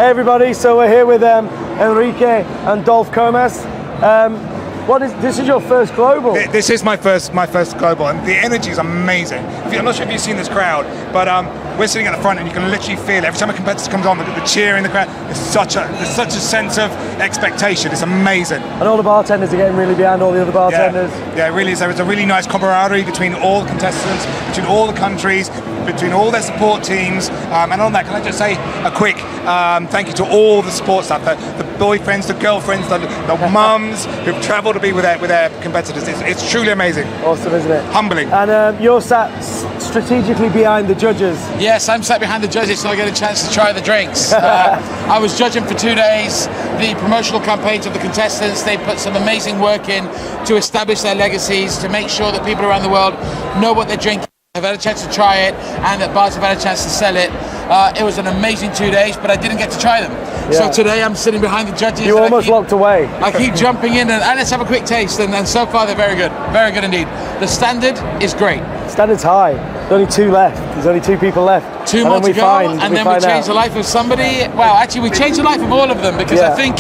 Hey everybody, so we're here with Enrique and Dolph Comas. This is your first global? This is my first global, and the energy is amazing. I'm not sure if you've seen this crowd, but we're sitting at the front and you can literally feel it. Every time a competitor comes on, the cheer in the crowd, there's such a sense of expectation. It's amazing. And all the bartenders are getting really behind all the other bartenders. Yeah, it really is. There is a really nice camaraderie between all the contestants, between all the countries, between all their support teams. And on that, can I just say a quick thank you to all the support staff, the boyfriends, the girlfriends, the mums who've travelled to be with their competitors. It's truly amazing. Awesome, isn't it? Humbling. And you're sat strategically behind the judges. Yes, I'm sat behind the judges so I get a chance to try the drinks. I was judging for 2 days the promotional campaigns of the contestants. They put some amazing work in to establish their legacies, to make sure that people around the world know what they're drinking, have had a chance to try it, and that bars have had a chance to sell it. It was an amazing 2 days, but I didn't get to try them. Yeah. So today I'm sitting behind the judges. You almost locked away. I keep jumping in and let's have a quick taste, and so far they're very good indeed. The standard is great. Standard's high. There's only 2 left. There's only 2 people left. 2 more to go, and then we change the life of somebody. Well, actually, we changed the life of all of them, because I think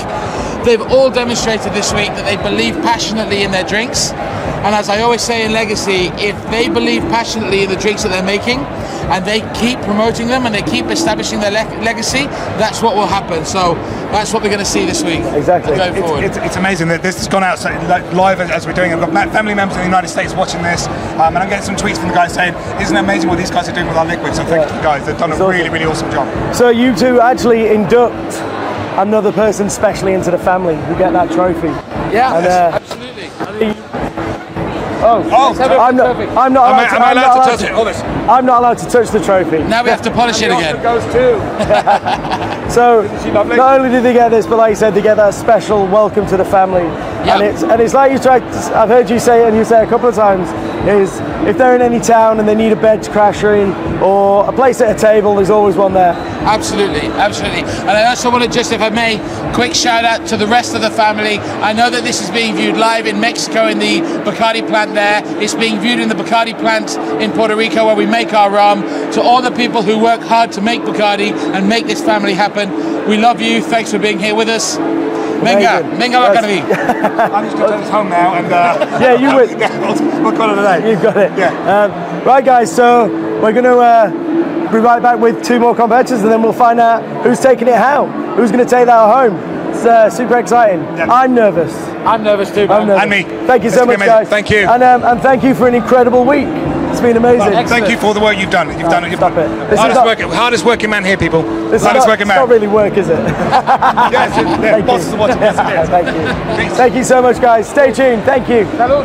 they've all demonstrated this week that they believe passionately in their drinks. And as I always say in Legacy, if they believe passionately in the drinks that they're making, and they keep promoting them and they keep establishing their legacy, that's what will happen. So that's what we're going to see this week. Exactly. Going forward. It's amazing that this has gone out live as we're doing it. I've got family members in the United States watching this, and I'm getting some tweets from the guys saying, isn't it amazing what these guys are doing with our liquid? So thank you to the guys. They've done a really, really awesome job. So you two actually induct another person specially into the family who get that trophy. Yeah, and, absolutely. I'm not allowed to touch it. I'm not allowed to touch the trophy. Now we have to polish it again. Goes too. So not only did they get this, but like you said, they get that special welcome to the family. Yep. And it's like I've heard you say it, and you say it a couple of times, is if they're in any town and they need a bed to crash in or a place at a table, there's always one there. Absolutely. And I also want to just, if I may, quick shout out to the rest of the family. I know that this is being viewed live in Mexico in the Bacardi plant there. It's being viewed in the Bacardi plant in Puerto Rico where we make our rum. To all the people who work hard to make Bacardi and make this family happen, we love you. Thanks for being here with us. Venga Bacardi. I'm just going to take this home now and yeah, you would. We'll call it a day. You've got it. Yeah. Right, guys. So we're going to be right back with 2 more competitors, and then we'll find out who's taking it how. Who's going to take that home? It's super exciting. Yeah. I'm nervous. I'm nervous too, man. And me. Thank you so much, guys. Thank you. And thank you for an incredible week. It's been amazing. Well, thank you for the work you've done. You've done it. Stop it. Hardest working man here, people. It's not really work, is it? Yes, bosses are watching. Yes, it is. Thank you. Thank you so much, guys. Stay tuned. Thank you. Salud.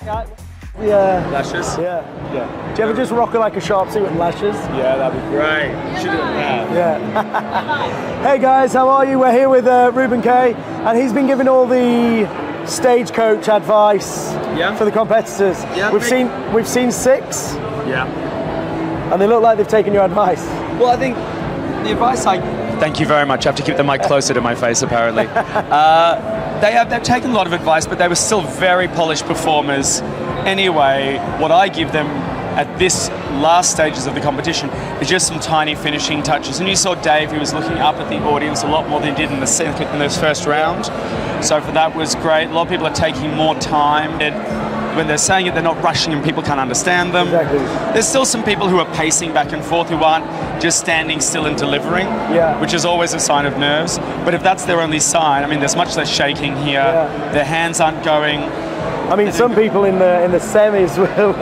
Yeah. Lashes? Yeah. Yeah. Do you ever just rock it like a sharp suit with lashes? Yeah, that'd be great. Should do it now. Yeah. Hey guys, how are you? We're here with Ruben Kay, and he's been giving all the stagecoach advice for the competitors. Yeah, we've seen 6, Yeah. and they look like they've taken your advice. Well, I think the advice Thank you very much. I have to keep the mic closer to my face, apparently. They've taken a lot of advice, but they were still very polished performers. Anyway, what I give them at this last stages of the competition is just some tiny finishing touches. And you saw Dave, he was looking up at the audience a lot more than he did in this first round. So for that was great. A lot of people are taking more time. When they're saying it, they're not rushing and people can't understand them. Exactly. There's still some people who are pacing back and forth who aren't just standing still and delivering, which is always a sign of nerves. But if that's their only sign, I mean, there's much less shaking here. Yeah. Their hands aren't going. I mean, some people in the semis will.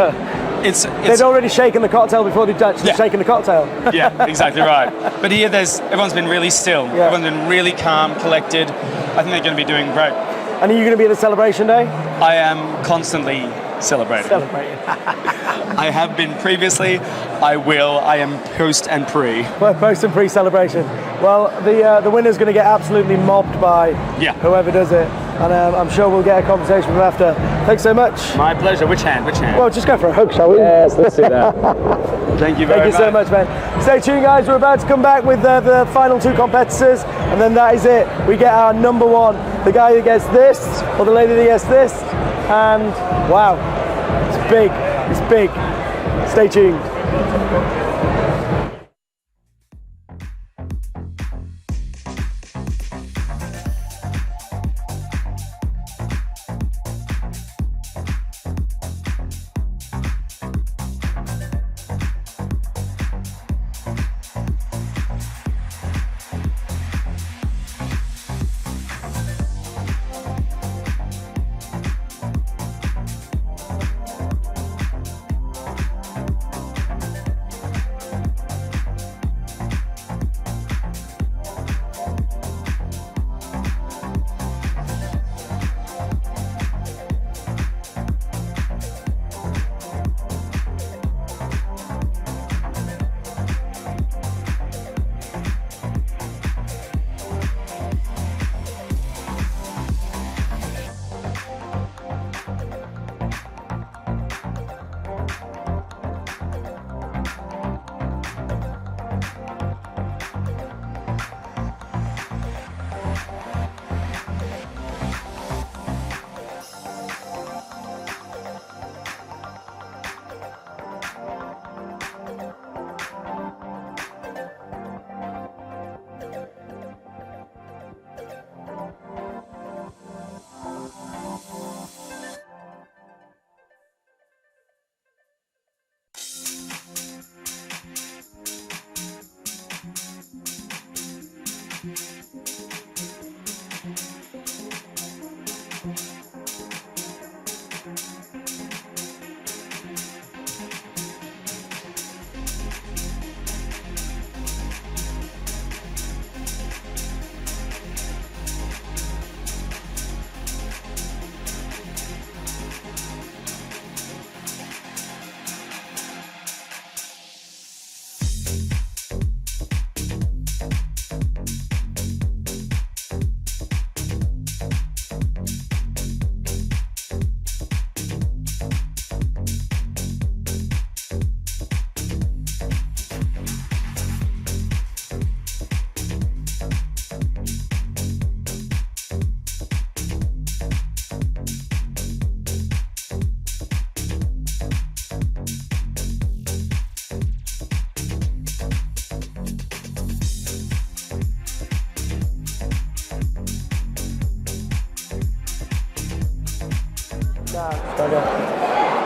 They'd already shaken the cocktail before they'd actually shaken the cocktail. Yeah, exactly right. But here, everyone's been really still. Yeah. Everyone's been really calm, collected. I think they're going to be doing great. And are you going to be at the celebration day? I am constantly celebrating. I have been previously. I will. I am post and pre. Well, post and pre-celebration. Well, the winner's going to get absolutely mobbed by whoever does it, and I'm sure we'll get a conversation with him after. Thanks so much. My pleasure. Which hand? Which hand? Well, just go for a hug, shall we? Yes, let's do that. Thank you very much. Thank you so much, man. Stay tuned, guys. We're about to come back with the final 2 competitors, and then that is it. We get our number 1, the guy who gets this, or the lady that gets this, and wow, it's big. It's big. Stay tuned.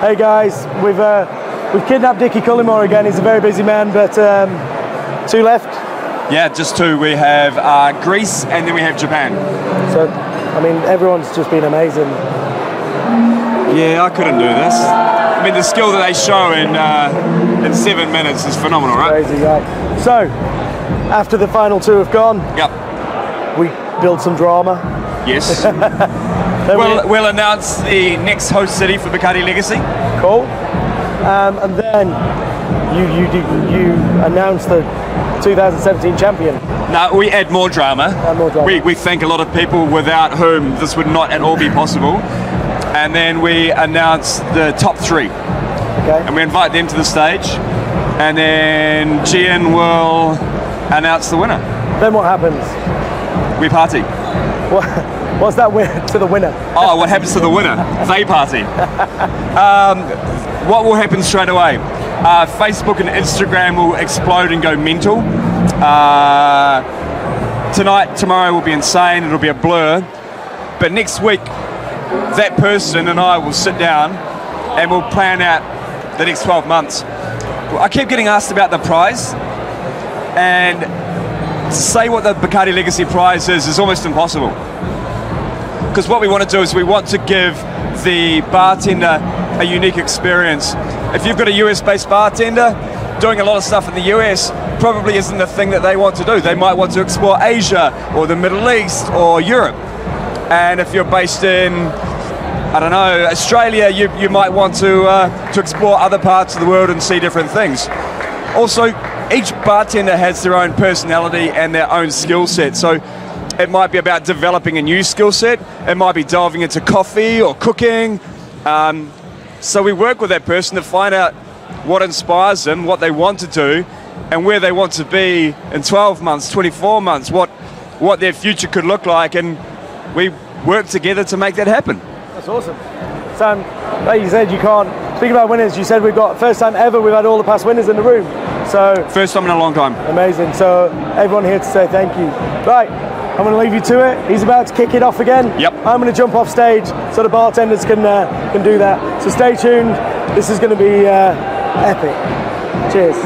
Hey guys, we've kidnapped Dickie Cullimore again. He's a very busy man, but 2 left. Yeah, just 2. We have Greece and then we have Japan. So, I mean, everyone's just been amazing. Yeah, I couldn't do this. I mean, the skill that they show in 7 minutes is phenomenal, right? Crazy, right? So, after the final 2 have gone, Yep. we build some drama. Yes. Then We'll announce the next host city for Bacardi Legacy. cool. And then you announced the 2017 champion. No, we add more drama. More drama. We thank a lot of people without whom this would not at all be possible. And then we announce the top 3. Okay. And we invite them to the stage. And then Gian will announce the winner. Then what happens? We party. What's that to the winner? Oh, what happens to the winner? They party. What will happen straight away? Facebook and Instagram will explode and go mental. Tonight, tomorrow will be insane. It'll be a blur. But next week, that person and I will sit down and we'll plan out the next 12 months. I keep getting asked about the prize, and to say what the Bacardi Legacy prize is almost impossible. Because what we want to do is we want to give the bartender a unique experience. If you've got a US-based bartender doing a lot of stuff in the US, probably isn't the thing that they want to do. They might want to explore Asia or the Middle East or Europe. And if you're based in, I don't know, Australia, you might want to explore other parts of the world and see different things. Also, each bartender has their own personality and their own skill set. So it might be about developing a new skill set. It might be delving into coffee or cooking. So we work with that person to find out what inspires them, what they want to do, and where they want to be in 12 months, 24 months, what their future could look like, and we work together to make that happen. That's awesome. Sam, like you said, you can't, speaking about winners, you said we've got, first time ever, we've had all the past winners in the room. So First time in a long time. amazing. So everyone here to say thank you. Right, I'm going to leave you to it. He's about to kick it off again. Yep. I'm going to jump off stage so the bartenders can do that. So stay tuned. This is going to be epic. Cheers.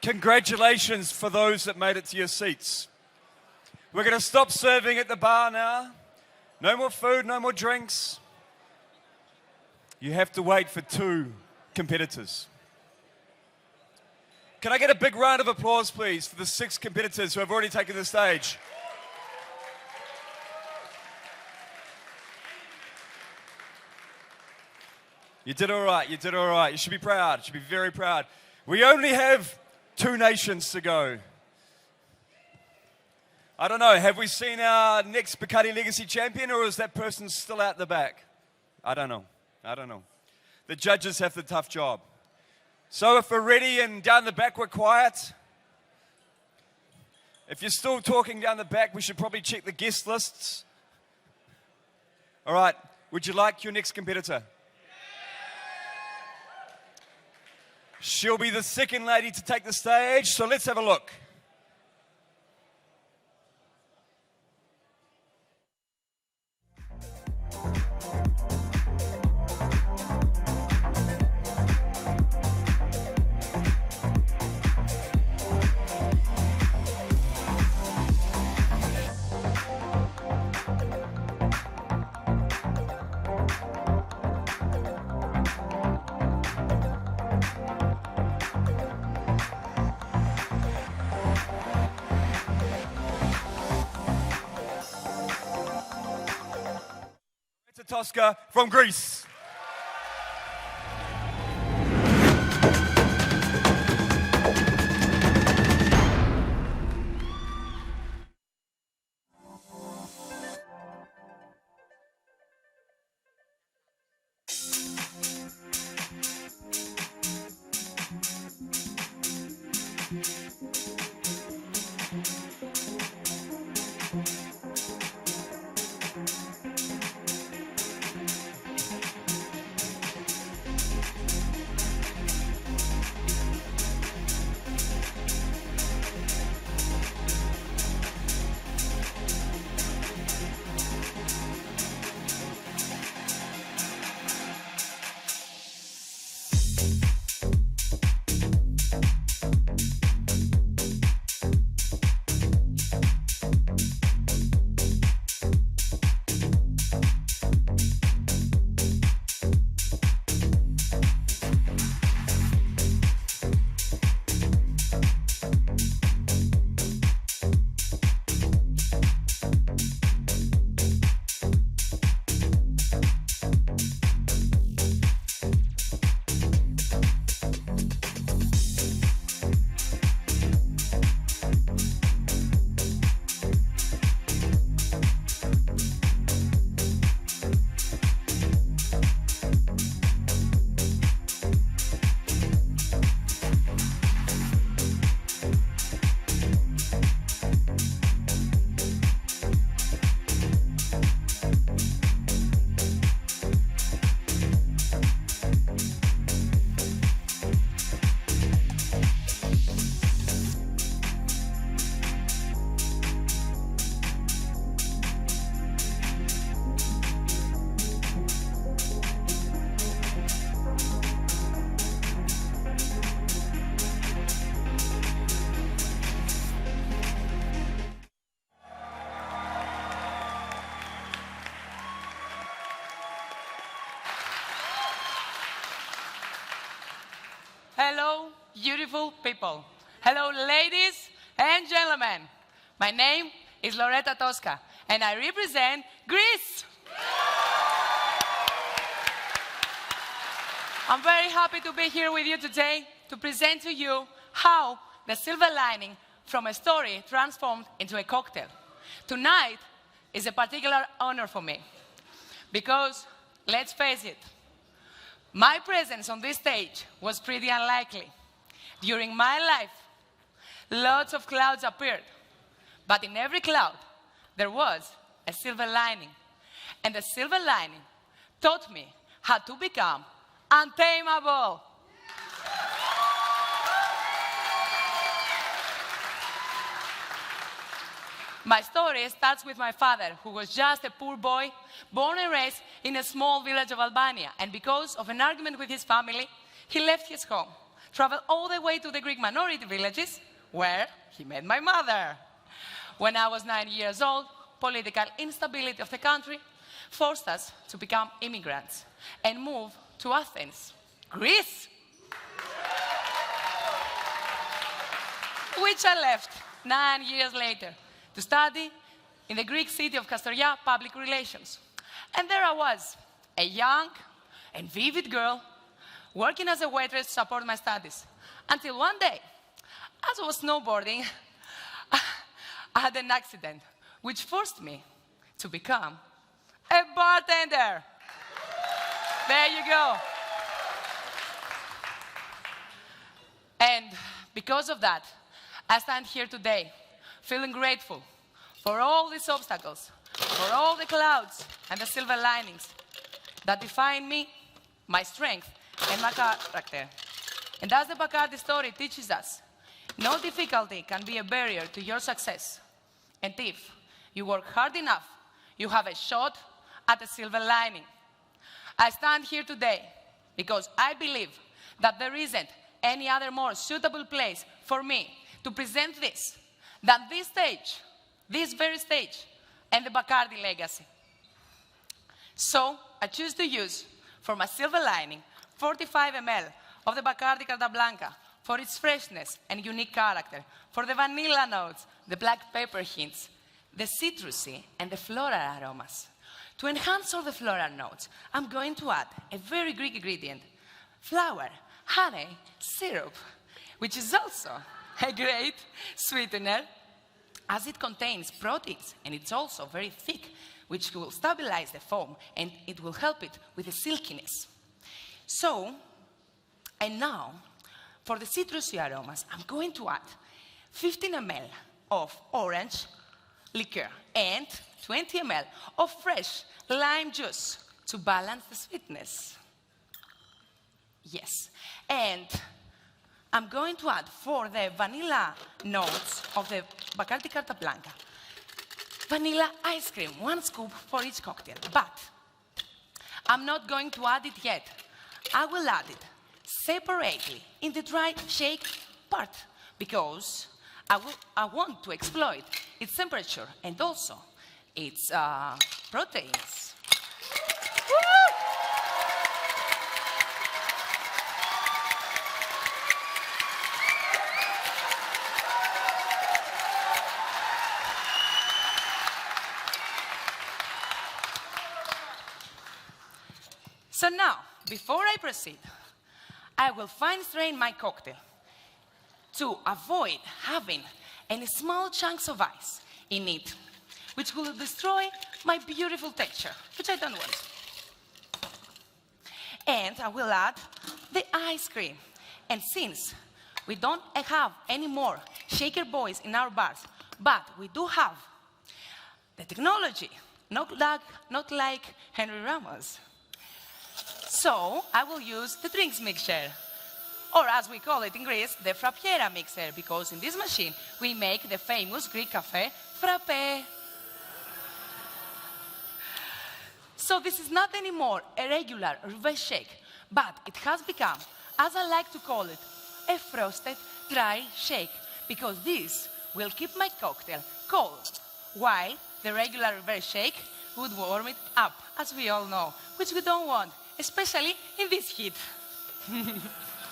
Congratulations for those that made it to your seats. We're going to stop serving at the bar now. No more food, no more drinks. You have to wait for 2 competitors. Can I get a big round of applause, please, for the 6 competitors who have already taken the stage? You did all right, you did all right. You should be proud, you should be very proud. We only have 2 nations to go. I don't know, have we seen our next BACARDÍ Legacy champion, or is that person still out the back? I don't know. The judges have the tough job. So if we're ready and down the back we're quiet, if you're still talking down the back, we should probably check the guest lists. All right, would you like your next competitor? She'll be the second lady to take the stage, so let's have a look. Tosca from Greece. Hello, beautiful people. Hello, ladies and gentlemen. My name is Loretta Tosca, and I represent Greece. I'm very happy to be here with you today to present to you how the silver lining from a story transformed into a cocktail. Tonight is a particular honor for me because, let's face it, my presence on this stage was pretty unlikely. During my life, lots of clouds appeared, but in every cloud, there was a silver lining. And the silver lining taught me how to become untamable. My story starts with my father, who was just a poor boy, born and raised in a small village of Albania. And because of an argument with his family, he left his home. traveled all the way to the Greek minority villages, where he met my mother. When I was 9 years old, political instability of the country forced us to become immigrants and move to Athens, Greece, which I left 9 years later to study in the Greek city of Kastoria, public relations. And there I was, a young and vivid girl, working as a waitress to support my studies. Until one day, as I was snowboarding, I had an accident, which forced me to become a bartender. There you go. And because of that, I stand here today, feeling grateful for all these obstacles, for all the clouds and the silver linings that define me, my strength, and my character. And as the Bacardi story teaches us, no difficulty can be a barrier to your success. And if you work hard enough, you have a shot at a silver lining. I stand here today because I believe that there isn't any other more suitable place for me to present this than this stage, this very stage, and the Bacardi Legacy. So I choose to use, for my silver lining, 45 ml of the Bacardi Carta Blanca for its freshness and unique character, for the vanilla notes, the black pepper hints, the citrusy and the floral aromas. To enhance all the floral notes, I'm going to add a very Greek ingredient, flour, honey, syrup, which is also a great sweetener, as it contains proteins and it's also very thick, which will stabilize the foam and it will help it with the silkiness. So, and now, for the citrusy aromas, I'm going to add 15 ml of orange liqueur and 20 ml of fresh lime juice to balance the sweetness. Yes, and I'm going to add, for the vanilla notes of the Bacardi Carta Blanca, vanilla ice cream, 1 scoop for each cocktail. But I'm not going to add it yet. I will add it separately in the dry shake part because I want to exploit its temperature and also its proteins. Woo! So now, before I proceed, I will fine strain my cocktail to avoid having any small chunks of ice in it, which will destroy my beautiful texture, which I don't want. And I will add the ice cream. And since we don't have any more shaker boys in our bars, but we do have the technology, not like Henry Ramos. So I will use the drinks mixer, or as we call it in Greece, the frappiera mixer, because in this machine we make the famous Greek cafe frappe. So this is not anymore a regular reverse shake, but it has become, as I like to call it, a frosted dry shake, because this will keep my cocktail cold, while the regular reverse shake would warm it up, as we all know, which we don't want, especially in this heat.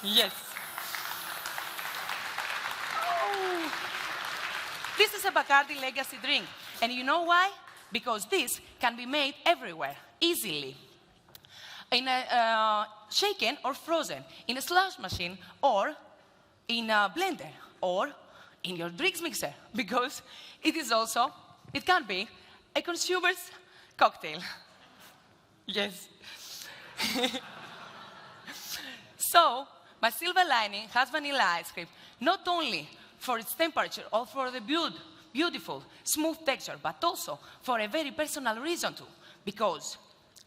Yes. Oh. This is a Bacardi Legacy drink, and you know why? Because this can be made everywhere, easily. In a shaken or frozen, in a slush machine, or in a blender, or in your drinks mixer, because it can be a consumer's cocktail. Yes. So, my silver lining has vanilla ice cream, not only for its temperature or for the beautiful, smooth texture, but also for a very personal reason too. Because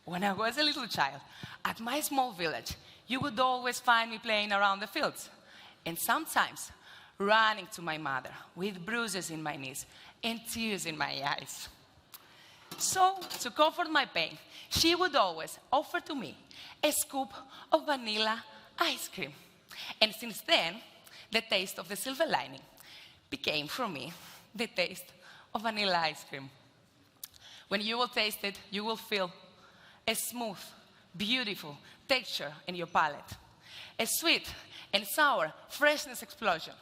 when I was a little child, at my small village, you would always find me playing around the fields. And sometimes running to my mother with bruises in my knees and tears in my eyes. So, to comfort my pain, she would always offer to me a scoop of vanilla ice cream. And since then, the taste of the silver lining became for me the taste of vanilla ice cream. When you will taste it, you will feel a smooth, beautiful texture in your palate, a sweet and sour freshness explosion,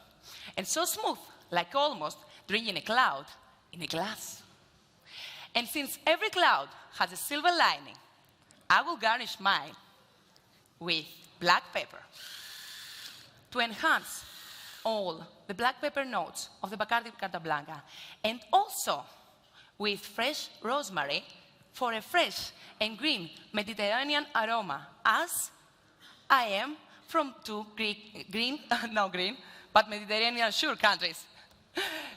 and so smooth, like almost drinking a cloud in a glass. And since every cloud has a silver lining, I will garnish mine with black pepper to enhance all the black pepper notes of the Bacardi Carta Blanca, and also with fresh rosemary for a fresh and green Mediterranean aroma, as I am from two green, but Mediterranean sure countries.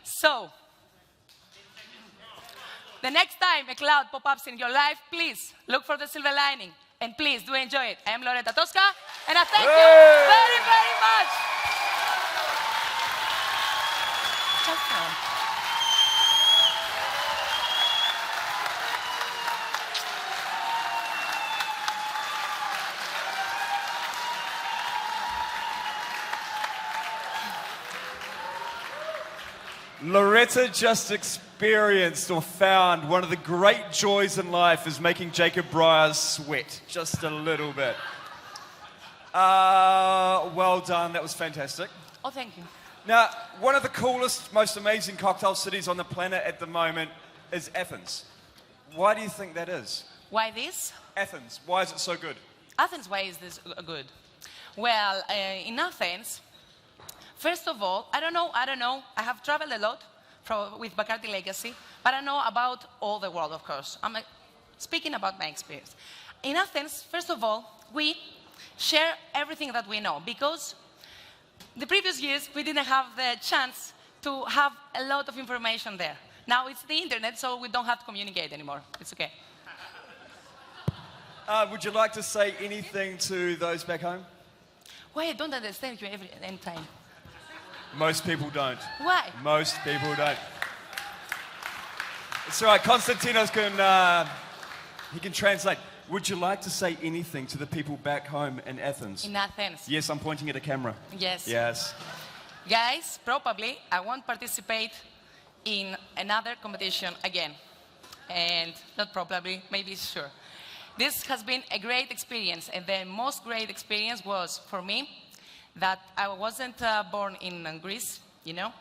So, the next time a cloud pop-ups in your life, please look for the silver lining, and please do enjoy it. I am Loretta Tosca, and I thank you very, very much. Loretta just experienced or found one of the great joys in life is making Jacob Breyers sweat just a little bit. Well done, that was fantastic. Oh, thank you. Now, one of the coolest, most amazing cocktail cities on the planet at the moment is Athens. Why do you think that is? Why this? Athens, why is it so good? Athens, why is this good? Well, in Athens, first of all, I don't know. I have traveled a lot with Bacardi Legacy, but I know about all the world, of course. I'm speaking about my experience. In Athens, first of all, we share everything that we know, because the previous years we didn't have the chance to have a lot of information there. Now it's the internet, so we don't have to communicate anymore. It's okay. Would you like to say anything to those back home? Why I don't understand you any time? Most people don't. Why? Most people don't. It's all right. Konstantinos he can translate. Would you like to say anything to the people back home in Athens? In Athens. Yes, I'm pointing at a camera. Yes. Yes. Guys, probably I won't participate in another competition again. And not probably, maybe sure. This has been a great experience, and the most great experience was for me that I wasn't born in Greece, you know.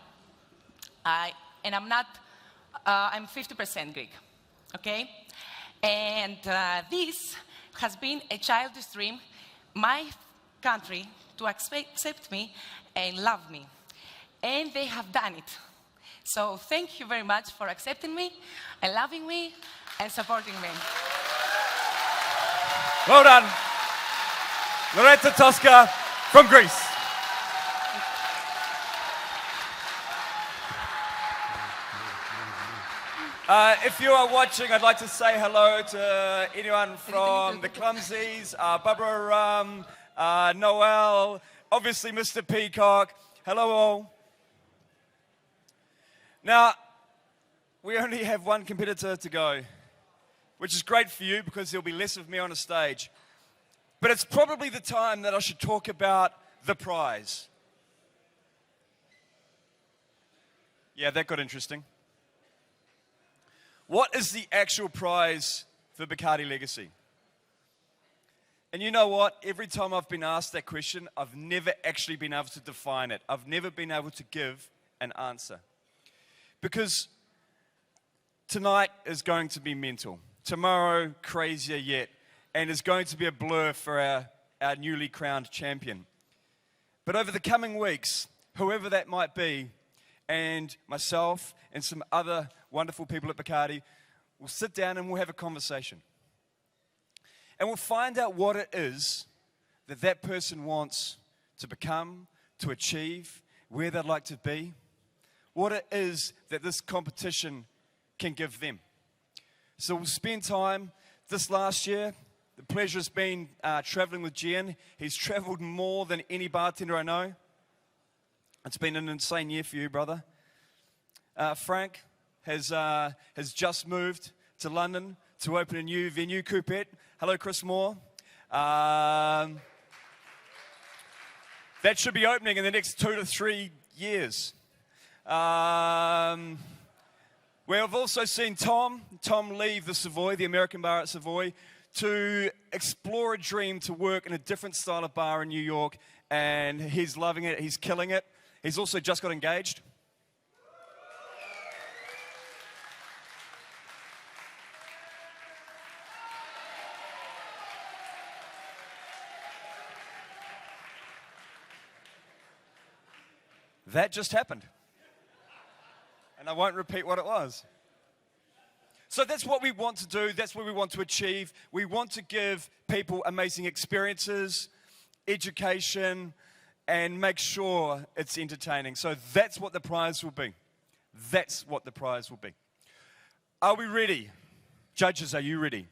I'm 50% Greek, okay? And this has been a childish dream, my country to accept me and love me. And they have done it. So thank you very much for accepting me and loving me and supporting me. Well done. Loretta Tosca from Greece. If you are watching, I'd like to say hello to anyone from the Clumsies, Barbara, Noel, obviously Mr. Peacock. Hello all. Now, we only have one competitor to go, which is great for you because there'll be less of me on a stage. But it's probably the time that I should talk about the prize. Yeah, that got interesting. What is the actual prize for Bacardi Legacy? And you know what? Every time I've been asked that question, I've never actually been able to define it. I've never been able to give an answer. Because tonight is going to be mental. Tomorrow, crazier yet. And is going to be a blur for our newly crowned champion. But over the coming weeks, whoever that might be, and myself and some other wonderful people at Bacardi, we'll sit down and we'll have a conversation. And we'll find out what it is that that person wants to become, to achieve, where they'd like to be, what it is that this competition can give them. So we'll spend time this last year. The pleasure has been traveling with Gian. He's traveled more than any bartender I know. It's been an insane year for you, brother. Frank has just moved to London to open a new venue, Coupette. Hello, Chris Moore. That should be opening in the next 2 to 3 years. We have also seen Tom leave the Savoy, the American bar at Savoy, to explore a dream to work in a different style of bar in New York, and he's loving it, he's killing it. He's also just got engaged. That just happened. And I won't repeat what it was. So that's what we want to do. That's what we want to achieve. We want to give people amazing experiences, education, and make sure it's entertaining. So that's what the prize will be. That's what the prize will be. Are we ready? Judges, are you ready?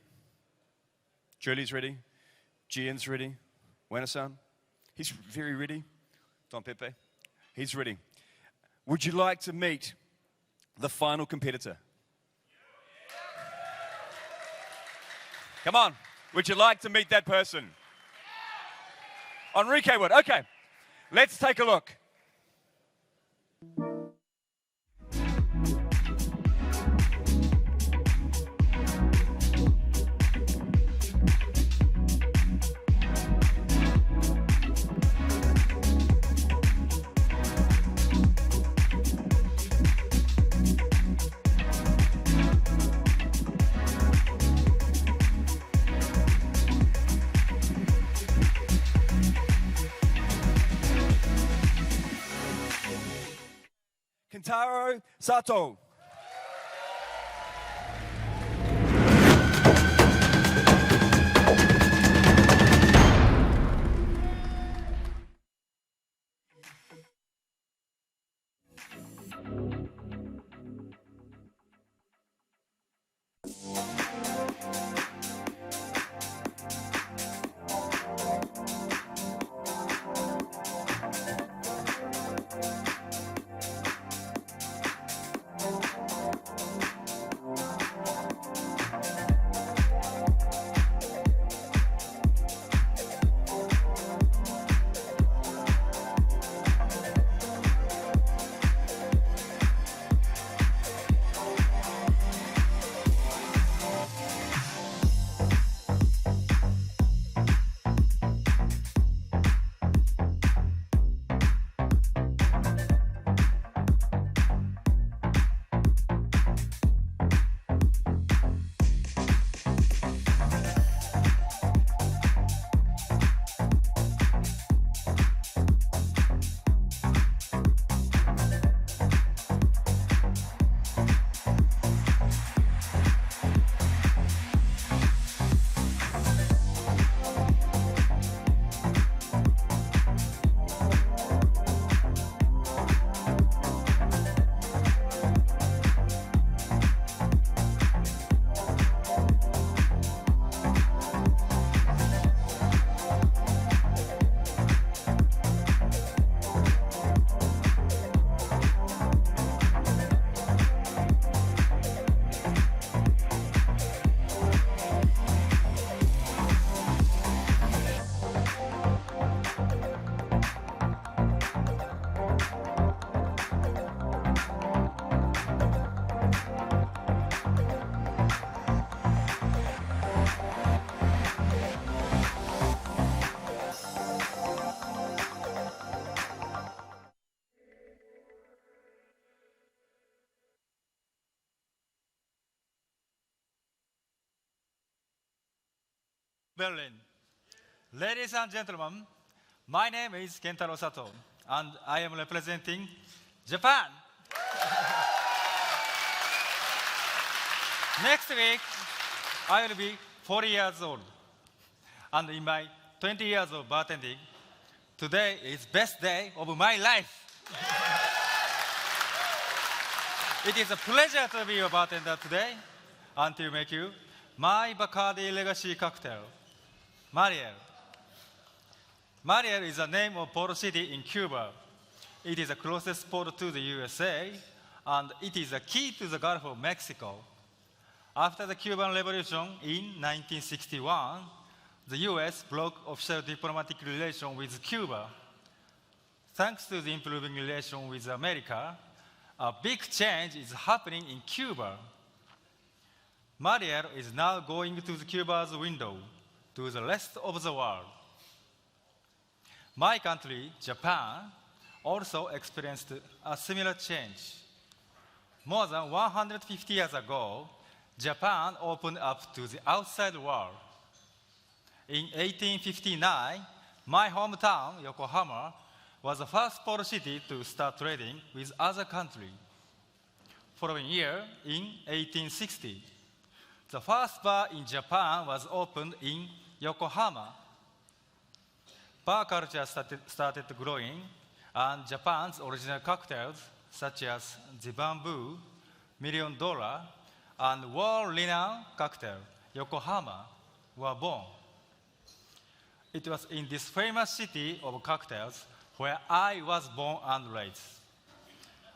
Julie's ready. Gian's ready. Wena-san, he's very ready. Don Pepe, he's ready. Would you like to meet the final competitor? Come on. Would you like to meet that person? Enrique would. Okay. Let's take a look. Kentaro Sato. Berlin. Ladies and gentlemen, my name is Kentaro Sato, and I am representing Japan. Next week, I will be 40 years old. And in my 20 years of bartending, today is best day of my life. It is a pleasure to be a bartender today and to make you my BACARDÍ Legacy cocktail, Mariel. Mariel is the name of port city in Cuba. It is the closest port to the USA, and it is the key to the Gulf of Mexico. After the Cuban Revolution in 1961, the US broke official diplomatic relations with Cuba. Thanks to the improving relation with America, a big change is happening in Cuba. Mariel is now going to Cuba's window to the rest of the world. My country, Japan, also experienced a similar change. More than 150 years ago, Japan opened up to the outside world. In 1859, my hometown, Yokohama, was the first port city to start trading with other countries. Following year, in 1860, the first bar in Japan was opened in Yokohama. Bar culture started growing, and Japan's original cocktails, such as the Bamboo, $1 Million, and world-renowned cocktail, Yokohama, were born. It was in this famous city of cocktails where I was born and raised.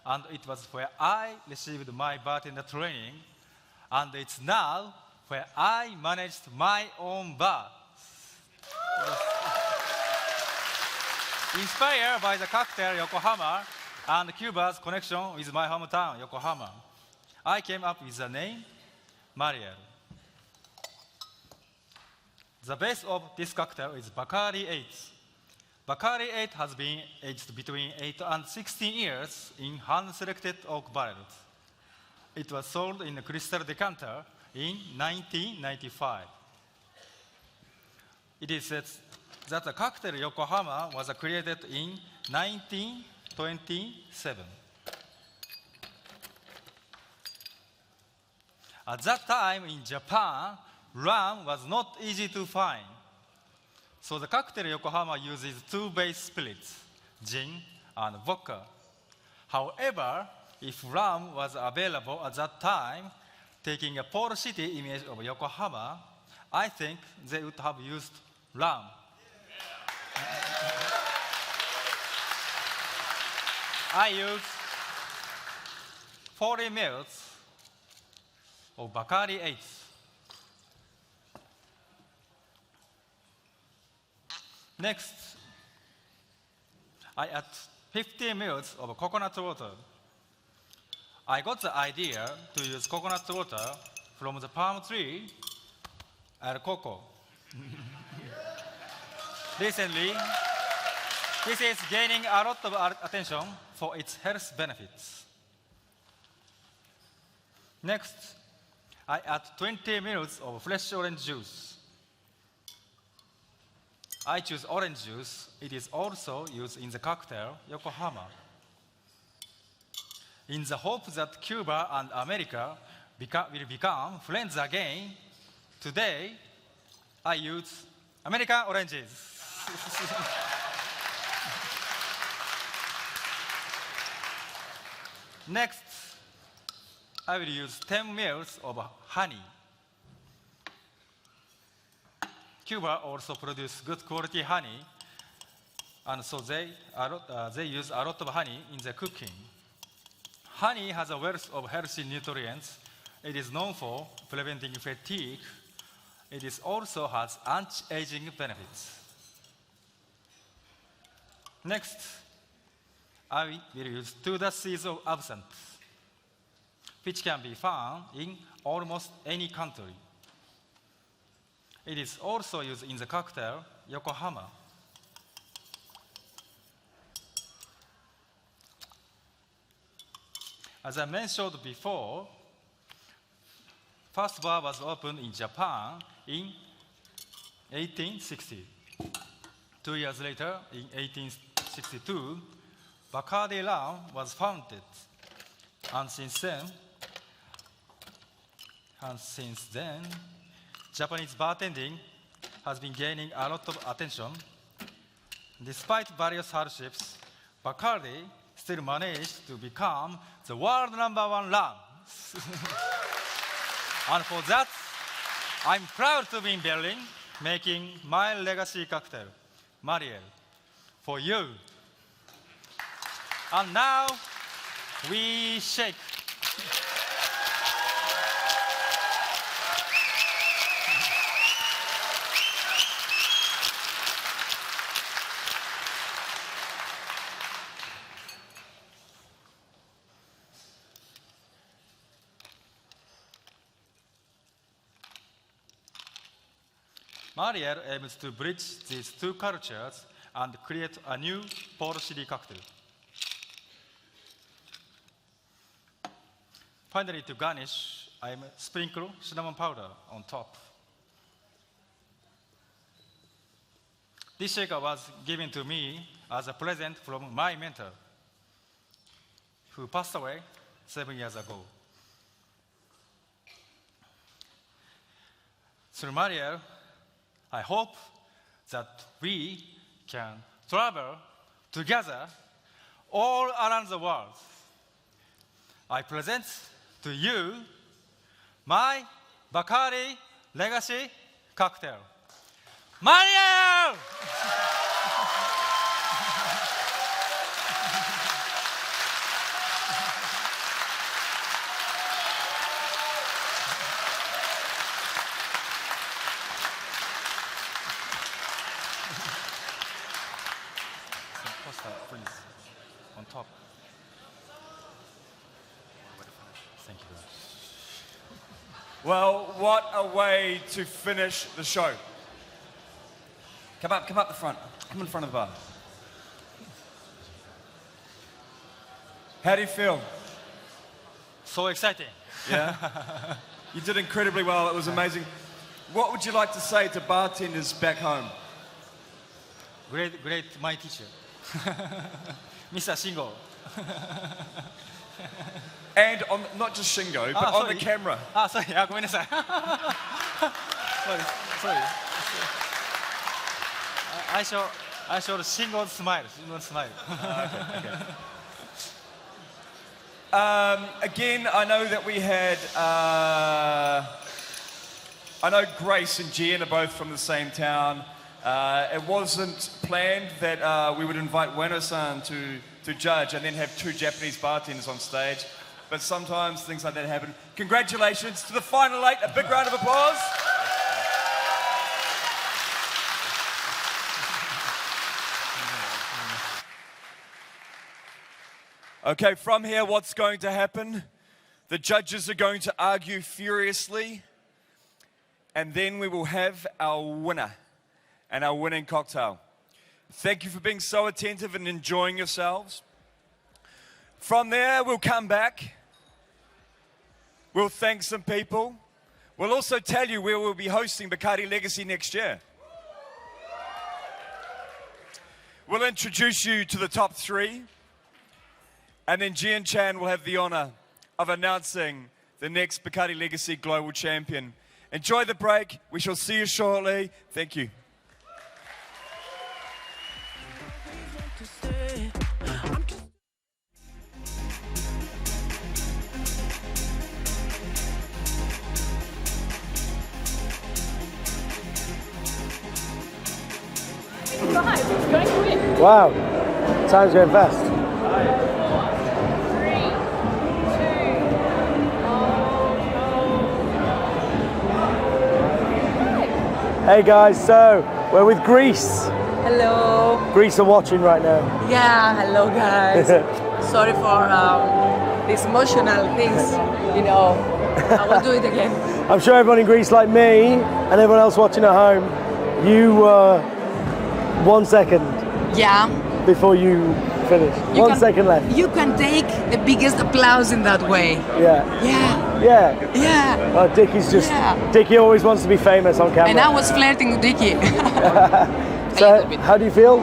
And it was where I received my bartender training, and it's now where I managed my own bar. Inspired by the cocktail Yokohama and Cuba's connection with my hometown, Yokohama, I came up with the name Mariel. The base of this cocktail is BACARDÍ 8. BACARDÍ 8 has been aged between 8 and 16 years in hand-selected oak barrels. It was sold in a crystal decanter in 1995. It is said that the cocktail Yokohama was created in 1927. At that time in Japan, rum was not easy to find. So the cocktail Yokohama uses two base spirits, gin and vodka. However, if rum was available at that time, taking a port city image of Yokohama, I think they would have used rum. I used 40 mils of BACARDÍ 8. Next, I add 50 mils of coconut water. I got the idea to use coconut water from the palm tree and cocoa. Recently, this is gaining a lot of attention for its health benefits. Next, I add 20 mils of fresh orange juice. I choose orange juice. It is also used in the cocktail Yokohama. In the hope that Cuba and America will become friends again, today I use American oranges. Next, I will use 10 mils of honey. Cuba also produces good quality honey, and so they use a lot of honey in their cooking. Honey has a wealth of healthy nutrients. It is known for preventing fatigue. It also has anti-aging benefits. Next, I will use 2 seeds of absinthe, which can be found in almost any country. It is also used in the cocktail Yokohama. As I mentioned before, first bar was opened in Japan in 1860. 2 years later, in 1862, BACARDÍ Rum was founded, and since then, Japanese bartending has been gaining a lot of attention. Despite various hardships, BACARDÍ still managed to become the world #1 rum. And for that, I'm proud to be in Berlin making my legacy cocktail, Mariel, for you. And now, we shake. Mariel aims to bridge these two cultures and create a new Port City cocktail. Finally, to garnish, I sprinkle cinnamon powder on top. This shaker was given to me as a present from my mentor, who passed away 7 years ago. Through Mariel, I hope that we can travel together all around the world. I present to you my BACARDÍ Legacy cocktail. Mariel! Please, on top. Thank you very much. Well, what a way to finish the show. Come up the front. Come in front of the bar. How do you feel? So exciting. Yeah? You did incredibly well. It was amazing. What would you like to say to bartenders back home? Great, my teacher. Mr. Shingo. And on, not just Shingo, but on the camera. Sorry. ごめんなさい. Sorry. I showed Shingo's smile. Okay. Again, I know that we had, I know Grace and Gian are both from the same town. It wasn't planned that we would invite Ueno-san to judge and then have two Japanese bartenders on stage. But sometimes things like that happen. Congratulations to the final 8. A big round of applause. Okay, from here, what's going to happen? The judges are going to argue furiously, and then we will have our winner and our winning cocktail. Thank you for being so attentive and enjoying yourselves. From there, we'll come back. We'll thank some people. We'll also tell you where we'll be hosting BACARDÍ Legacy next year. We'll introduce you to the top 3. And then Gian Chan will have the honor of announcing the next BACARDÍ Legacy Global Champion. Enjoy the break. We shall see you shortly. Thank you. Wow, time's going fast. 3, 2, 1. Hey guys, so we're with Greece. Hello. Greece are watching right now. Yeah, hello guys. Sorry for these emotional things, you know. I will do it again. I'm sure everyone in Greece, like me, and everyone else watching at home, you were 1 second Yeah. before you finished. 1 second left. You can take the biggest applause in that way. Yeah. Yeah. Yeah. Yeah. Oh, Dickie's just. Yeah. Dickie always wants to be famous on camera. And I was flirting with Dicky. So, how do you feel?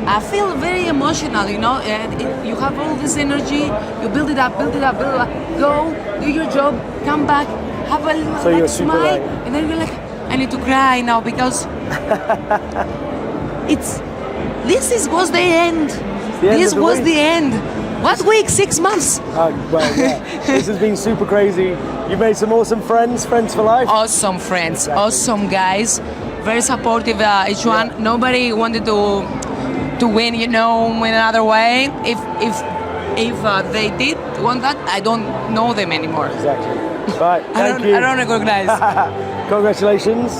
I feel very emotional, you know, and you have all this energy, you build it up, go, do your job, come back, have a little So you're super smile, right. and then you're like, I need to cry now because was the end. This was the end. What week? 6 months. Well, yeah. This has been super crazy. You've made some awesome friends for life. Awesome friends, Exactly. awesome guys, very supportive each one. Yeah. Nobody wanted to win, you know, in another way. If they did want that, I don't know them anymore. Exactly. Right, thank you. I don't recognize. Congratulations.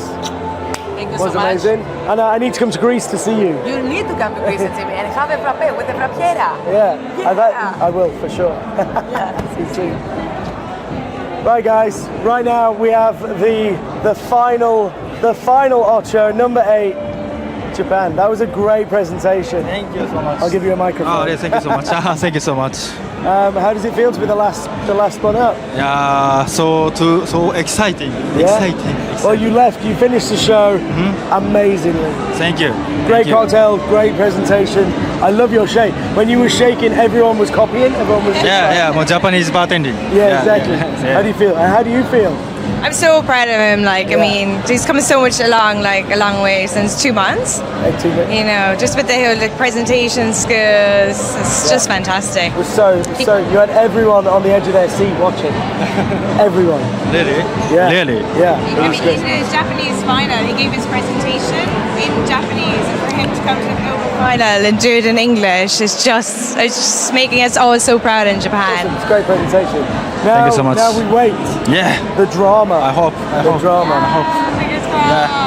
Thank you It so was much. amazing. And I need to come to Greece to see you. You need to come to Greece and see me and have a frappe with the frappiera. Yeah, I will for sure. See you soon. Right guys, right now we have the final the final Ocho, number 8, Japan. That was a great presentation. Thank you so much. I'll give you a microphone. Oh, yeah, thank you so much. Thank you so much. How does it feel to be the last one up? Yeah, so exciting. Exciting. Well, you finished the show amazingly. Thank you. Great cocktail, great presentation. I love your shake. When you were shaking, everyone was copying. Everyone was More Japanese bartending. Yeah, exactly. How do you feel? And how do you feel? I'm so proud of him. I mean, he's come so much along, a long way since 2 months. You know, just with the whole presentation skills, it's just fantastic. It was so. You had everyone on the edge of their seat watching. Everyone. Really? Yeah. Really? Yeah. I mean, in his Japanese final, he gave his presentation in Japanese, and for him to come to the global final and do it in English, it's just making us all so proud in Japan. It's a great presentation. Now, Thank you so much. Now we wait. Yeah. The drama. I hope. Drama. Fingers crossed.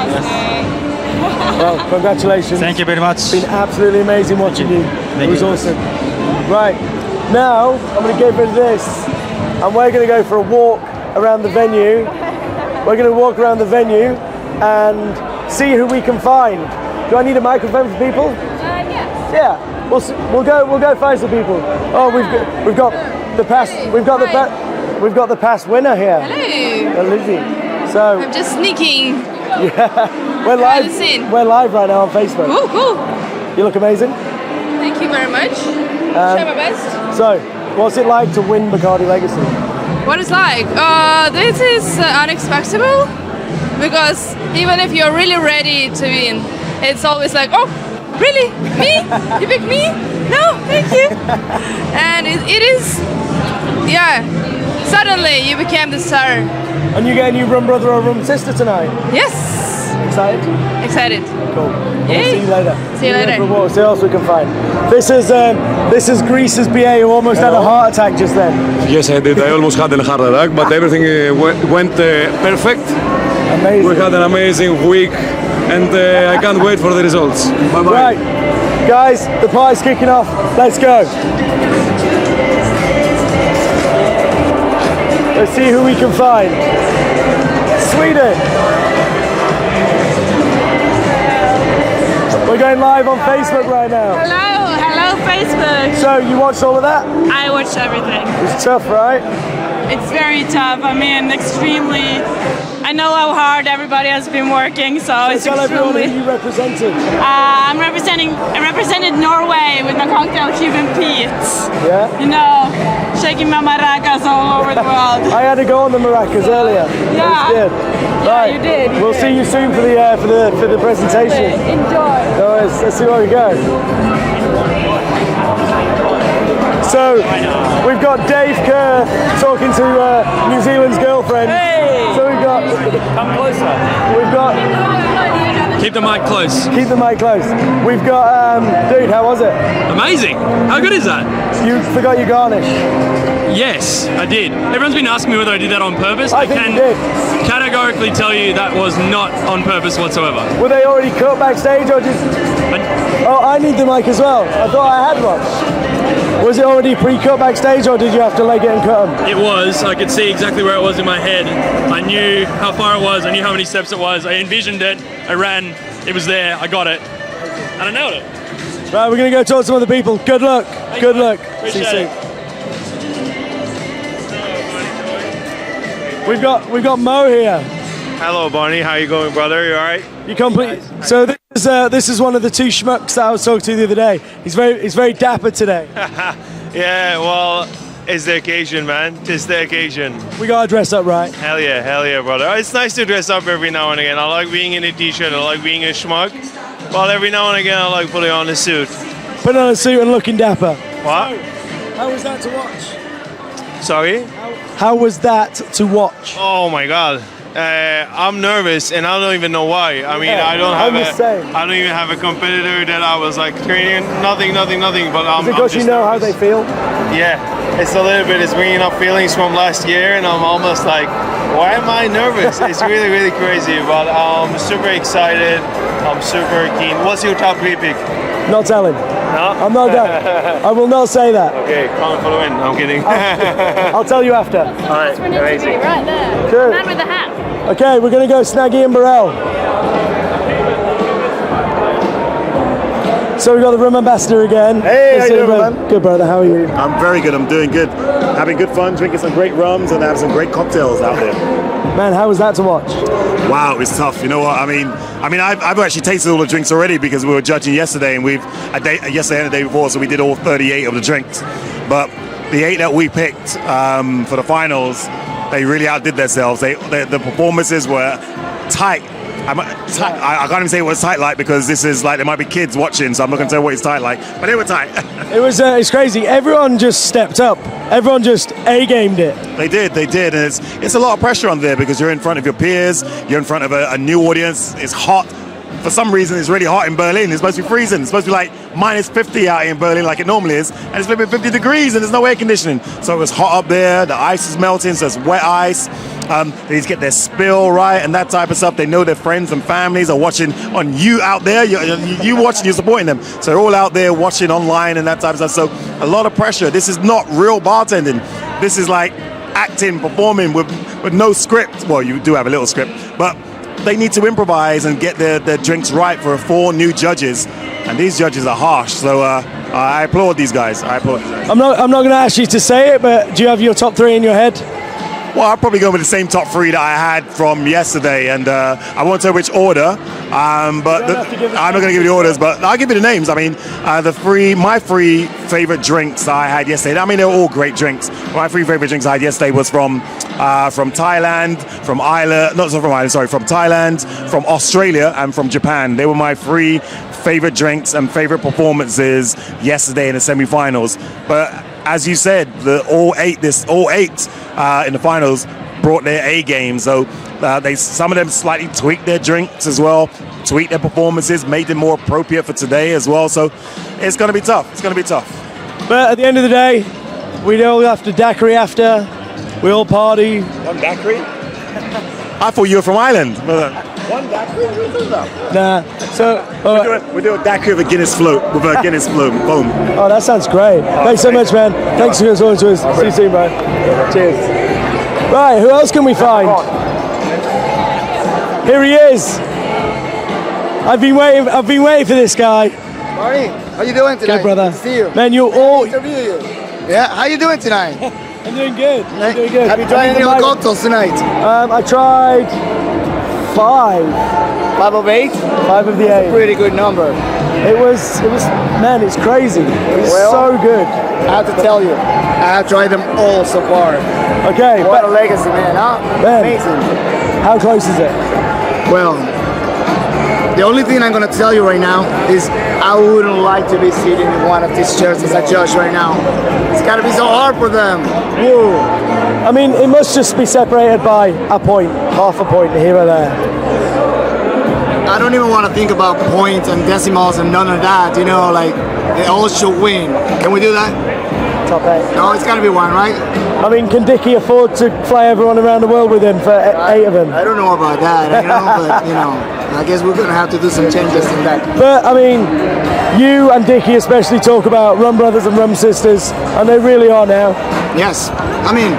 Well, congratulations. Thank you very much. It's been absolutely amazing watching you. It was awesome. Right, now I'm going to get rid of this and we're going to go for a walk around the venue. We're going to walk around the venue and see who we can find. Do I need a microphone for people? Yes. Yeah. We'll go find some people. Oh, we've got the past winner here. Hello. Lizzie. So I'm just sneaking. yeah, we're live. the scene. We're live right now on Facebook. Oh, cool. You look amazing. Thank you very much. Try my best. So, what's it like to win Bacardi Legacy? What it's like? This is unexpected because even if you're really ready to win, it's always like, oh, really? Me? You pick me? No, thank you. And it is, yeah. Suddenly you became the star. And you get a new rum brother or rum sister tonight. Yes. Excited? Excited. Cool. We'll Yay. see you later. See you later. See what else we can find. This is Greece's BA who almost had a heart attack just then. Yes, I did. I almost had a heart attack, but everything went perfect. Amazing. We had an amazing week, and I can't wait for the results. Bye bye. Right, guys, the party's kicking off. Let's go. Let's see who we can find. Sweden. We're going live on Facebook right now. Hello Facebook. So you watched all of that? I watched everything. It's tough, right? It's very tough. I mean, extremely. I know how hard everybody has been working, so it's Tell everyone who extremely. you represented. I represented Norway with my cocktail Cuban Pete. Yeah? You know, shaking my maracas all over the world. I had to go on the maracas earlier. Yeah. That was good. Right. you did, you We'll did. see you soon for the presentation. Enjoy. So let's see where we go. So we've got Dave Kerr talking to New Zealand's girlfriend. Hey! So we've got. Come closer. We've got. Keep the mic close. Keep the mic close. We've got. Dude, how was it? Amazing. How good is that? You forgot your garnish. Yes, I did. Everyone's been asking me whether I did that on purpose. I think can you did. categorically tell you that was not on purpose whatsoever. Were they already cut backstage or just? Oh, I need the mic as well. I thought I had one. Was it already pre-cut backstage or did you have to leg it and cut them? It was. I could see exactly where it was in my head. I knew how far it was. I knew how many steps it was. I envisioned it. I ran. It was there. I got it. And I nailed it. Right, we're going to go talk to some other people. Good luck. Good luck. See you soon. We've got Mo here. Hello, Barney. How you going, brother? You all right? You complete. So this is one of the two schmucks that I was talking to the other day. He's very dapper today. Yeah. Well, it's the occasion, man. It's the occasion. We gotta dress up right. Hell yeah, brother. It's nice to dress up every now and again. I like being in a t-shirt. I like being a schmuck. Well, every now and again, I like putting on a suit. Putting on a suit and looking dapper. What? So, how was that to watch? Sorry? How was that to watch? Oh my God. I'm nervous and I don't even know why. I mean, Yeah, I don't I'm the same. I don't even have a competitor that I was like training. Nothing. But Is it I'm because you just know how nervous. they feel? Yeah, it's a little bit. It's bringing up feelings from last year, and I'm almost like, why am I nervous? It's really, really crazy. But I'm super excited. I'm super keen. What's your top 3 pick? Not telling. No? I'm not done. I will not say that. Okay, can't follow in. I'm kidding. I'll tell you after. All right, amazing. Right there. Sure. Man with the hat. Okay, we're going to go Snaggy and Burrell. So we've got the rum ambassador again. Hey, how you doing, man? Good, brother. How are you? I'm very good. I'm doing good. Having good fun, drinking some great rums, and having some great cocktails out there. Man, how was that to watch? Wow, it was tough. You know what? I mean, I've actually tasted all the drinks already because we were judging yesterday, and yesterday and the day before, so we did all 38 of the drinks. But the 8 that we picked for the finals, they really outdid themselves. The performances were tight. I can't even say what it's tight like because this is like there might be kids watching, so I'm not going to tell you what it's tight like. But they were tight. It's crazy. Everyone just stepped up. Everyone just A-gamed it. They did, and it's a lot of pressure on there because you're in front of your peers, you're in front of a new audience. It's hot. For some reason, it's really hot in Berlin. It's supposed to be freezing. It's supposed to be like minus 50 out in Berlin like it normally is, and it's flipping 50 degrees and there's no air conditioning. So it was hot up there. The ice is melting, so it's wet ice. They need to get their spill right and that type of stuff. They know their friends and families are watching on you out there. You watching, you're supporting them. So they're all out there watching online and that type of stuff. So a lot of pressure. This is not real bartending. This is like acting, performing with no script. Well, you do have a little script, but they need to improvise and get their drinks right for 4 new judges. And these judges are harsh. So I applaud these guys. I'm not going to ask you to say it, but do you have your top 3 in your head? Well, I'll probably go with the same top 3 that I had from yesterday, and I won't say which order, but I'm not going to give you the orders, but I'll give you the names. I mean, my 3 favorite drinks I had yesterday. I mean, they're all great drinks. My 3 favorite drinks I had yesterday was from Thailand, from Thailand, from Australia, and from Japan. They were my 3 favorite drinks and favorite performances yesterday in the semi-finals. But as you said, all eight in the finals brought their A game. So some of them slightly tweaked their drinks as well, tweaked their performances, made them more appropriate for today as well. So it's going to be tough. But at the end of the day, we all have to daiquiri after. We all party. One daiquiri? I thought you were from Ireland. One daiquiri? What are you talking about? Nah. So we do a daiquiri with a Guinness float. Boom. Oh, that sounds great. Thanks so much, man. Thanks for joining us. See you soon, bro. Cheers. Right, who else can we find? Here he is. I've been waiting for this guy. Morning. How you doing tonight? Good, brother. Good to see you. Man, you all interview you. Yeah. How you doing tonight? I'm doing good. Have you tried any other cocktails tonight? I tried 5. 5 of 8? 5 of the 8. That's a pretty good number. It was, man, it's crazy. It's so good. I have to tell you, I have tried them all so far. Okay. What a legacy, man, huh? Man, amazing. How close is it? Well, the only thing I'm going to tell you right now is I wouldn't like to be sitting in one of these chairs as a judge right now. It's got to be so hard for them. Whoa. I mean, it must just be separated by a point, half a point here or there. I don't even want to think about points and decimals and none of that, you know, like they all should win. Can we do that? Top 8. No, it's got to be 1, right? I mean, can Dickie afford to fly everyone around the world with him for 8 of them? I don't know about that, but, you know, I guess we're going to have to do some changes in that. But, I mean, you and Dickie especially talk about Rum Brothers and Rum Sisters, and they really are now. Yes. I mean,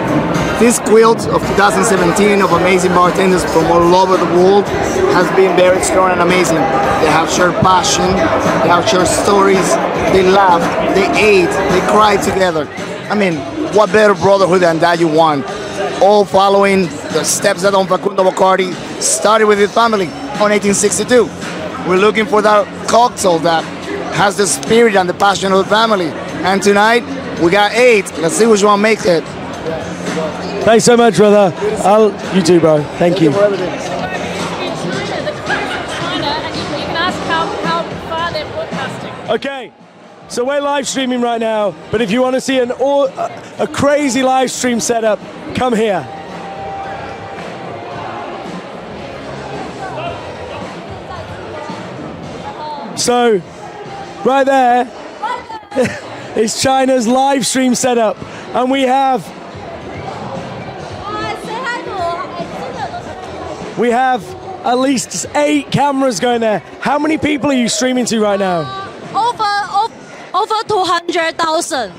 this quilt of 2017 of amazing bartenders from all over the world has been very strong and amazing. They have shared passion, they have shared stories, they laughed, they ate, they cried together. I mean, what better brotherhood than that you want? All following the steps that Don Facundo Bacardi started with his family on 1862. We're looking for that cocktail that has the spirit and the passion of the family. And tonight, we got 8. Let's see which one makes it. Thanks so much, brother. You too, bro. Thank you. For everything. Okay, so we're live streaming right now, but if you want to see a crazy live stream setup, come here. So, right there is China's live stream setup, and we have at least 8 cameras going there. How many people are you streaming to right now? over 200,000.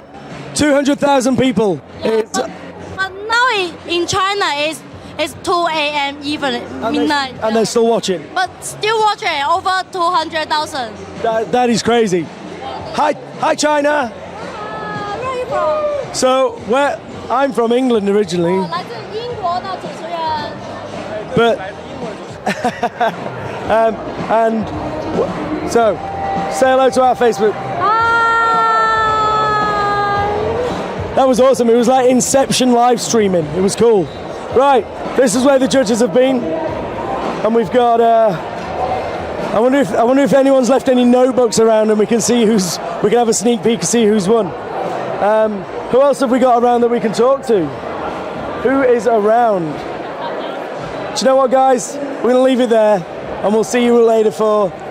200,000 people. But now in China it's 2 a.m. even midnight. And they're still watching. But still watching over 200,000. That is crazy. Hi China. Where are you from? So I'm from England originally. 来自英国的主持人。 But so say hello to our Facebook. That was awesome. It was like Inception live streaming. It was cool. Right, this is where the judges have been, and we've got. I wonder if anyone's left any notebooks around, and we can have a sneak peek to see who's won. Who else have we got around that we can talk to? Who is around? Do you know what, guys? We're gonna leave it there, and we'll see you later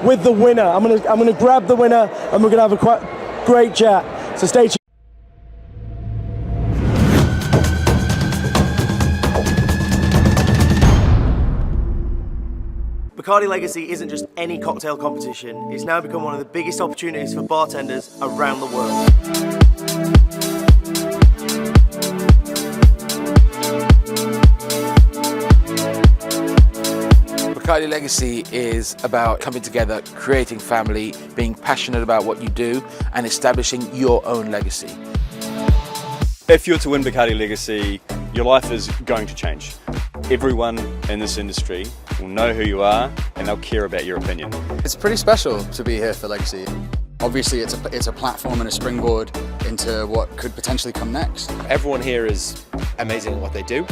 with the winner. I'm gonna grab the winner, and we're gonna have a quite great chat. So stay tuned. Bacardi Legacy isn't just any cocktail competition, it's now become one of the biggest opportunities for bartenders around the world. Bacardi Legacy is about coming together, creating family, being passionate about what you do, and establishing your own legacy. If you're to win Bacardi Legacy, your life is going to change. Everyone in this industry will know who you are and they'll care about your opinion. It's pretty special to be here for Legacy. Obviously it's a platform and a springboard into what could potentially come next. Everyone here is amazing at what they do.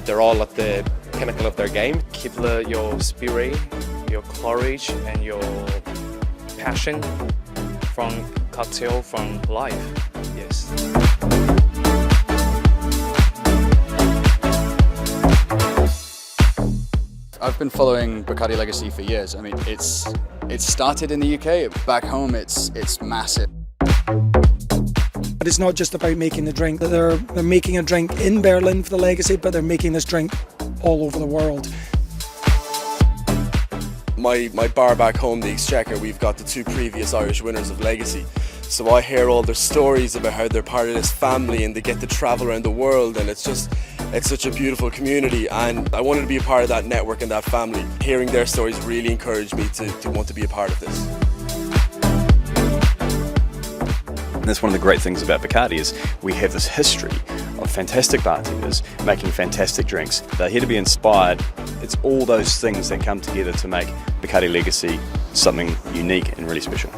They're all at the pinnacle of their game. Keep your spirit, your courage and your passion from cocktail, from life. Yes. I've been following Bacardi Legacy for years. I mean, it started in the UK. Back home, it's massive. But it's not just about making the drink. They're making a drink in Berlin for the Legacy, but they're making this drink all over the world. My bar back home, the Exchequer, we've got the two previous Irish winners of Legacy. So I hear all their stories about how they're part of this family and they get to travel around the world, and it's such a beautiful community, and I wanted to be a part of that network and that family. Hearing their stories really encouraged me to want to be a part of this. And that's one of the great things about Bacardi is we have this history of fantastic bartenders making fantastic drinks. They're here to be inspired. It's all those things that come together to make Bacardi Legacy something unique and really special.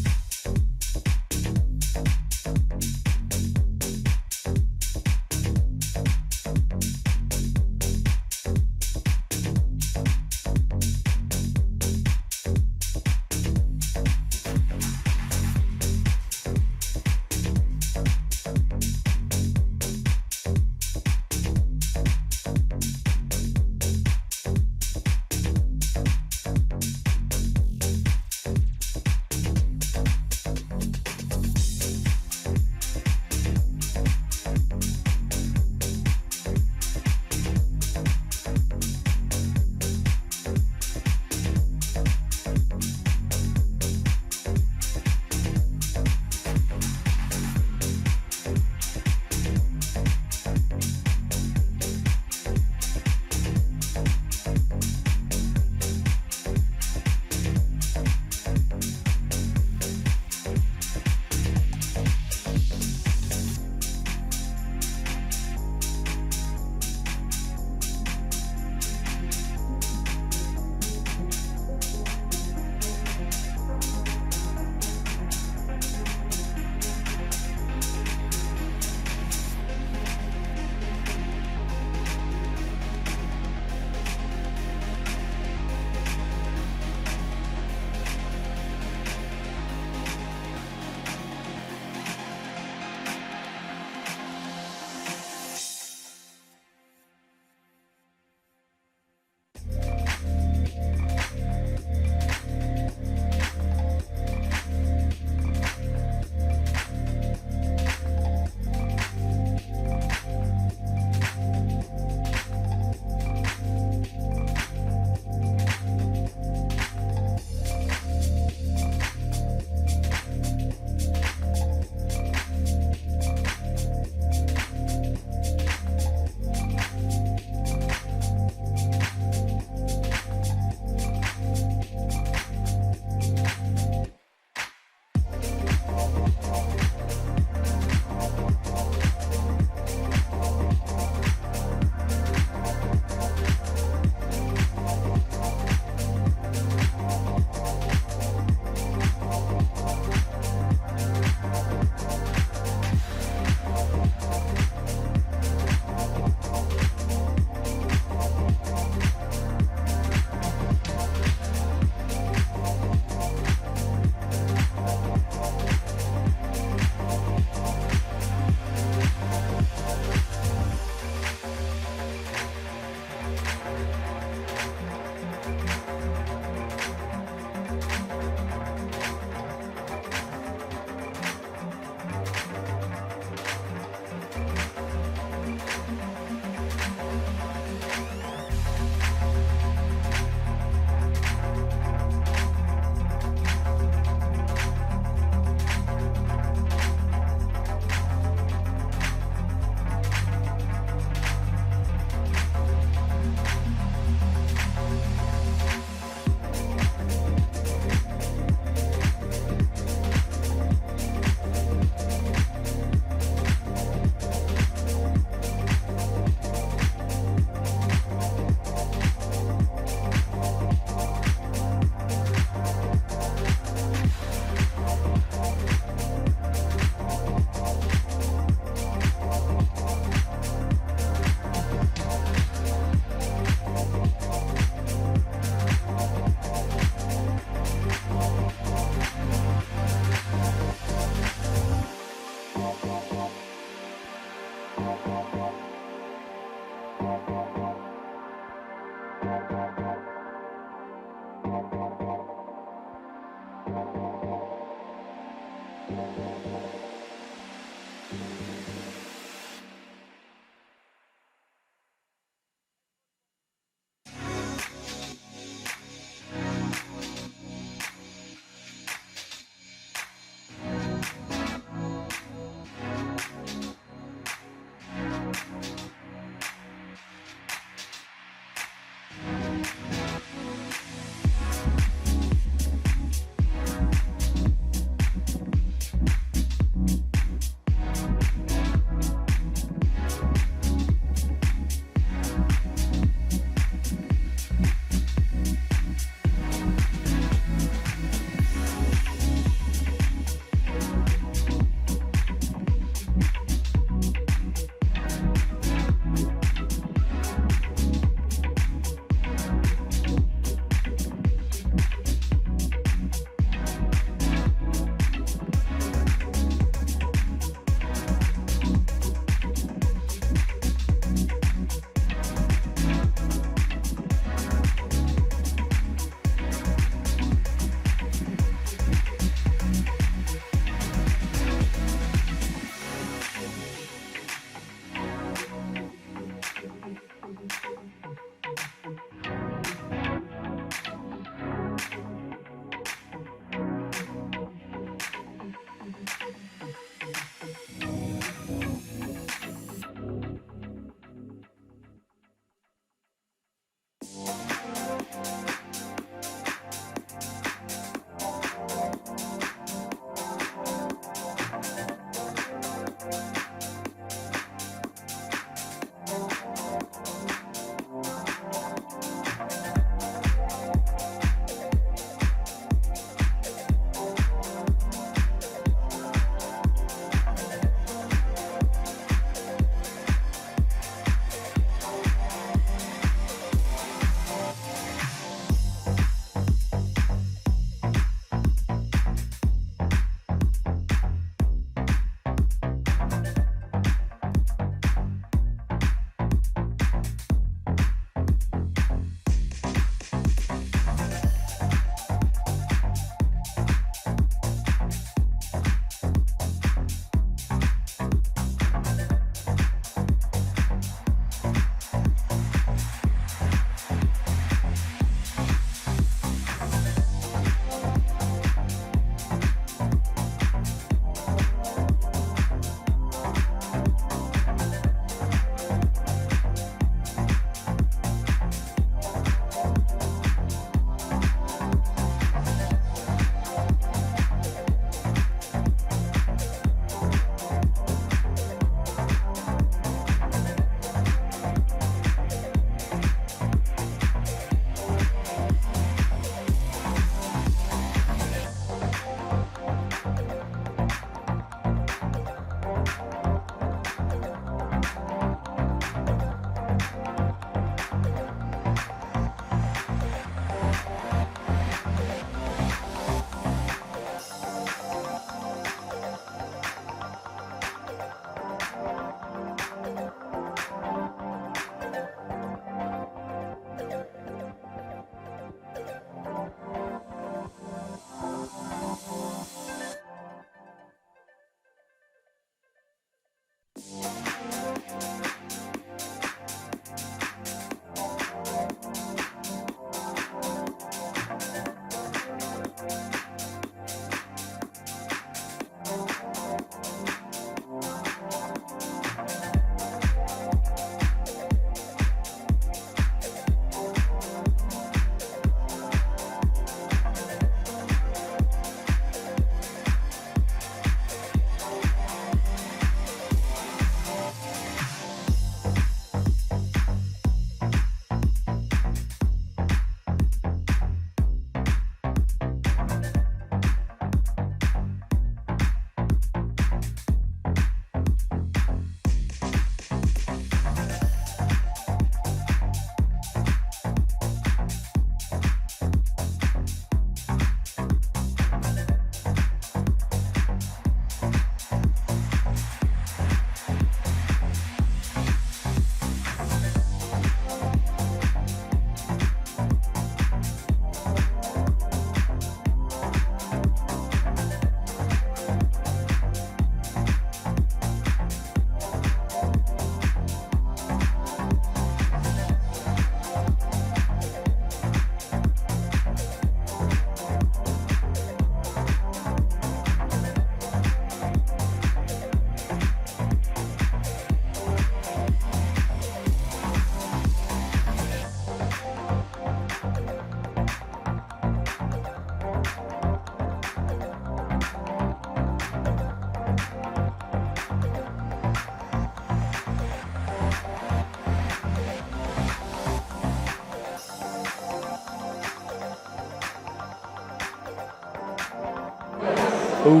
Ooh.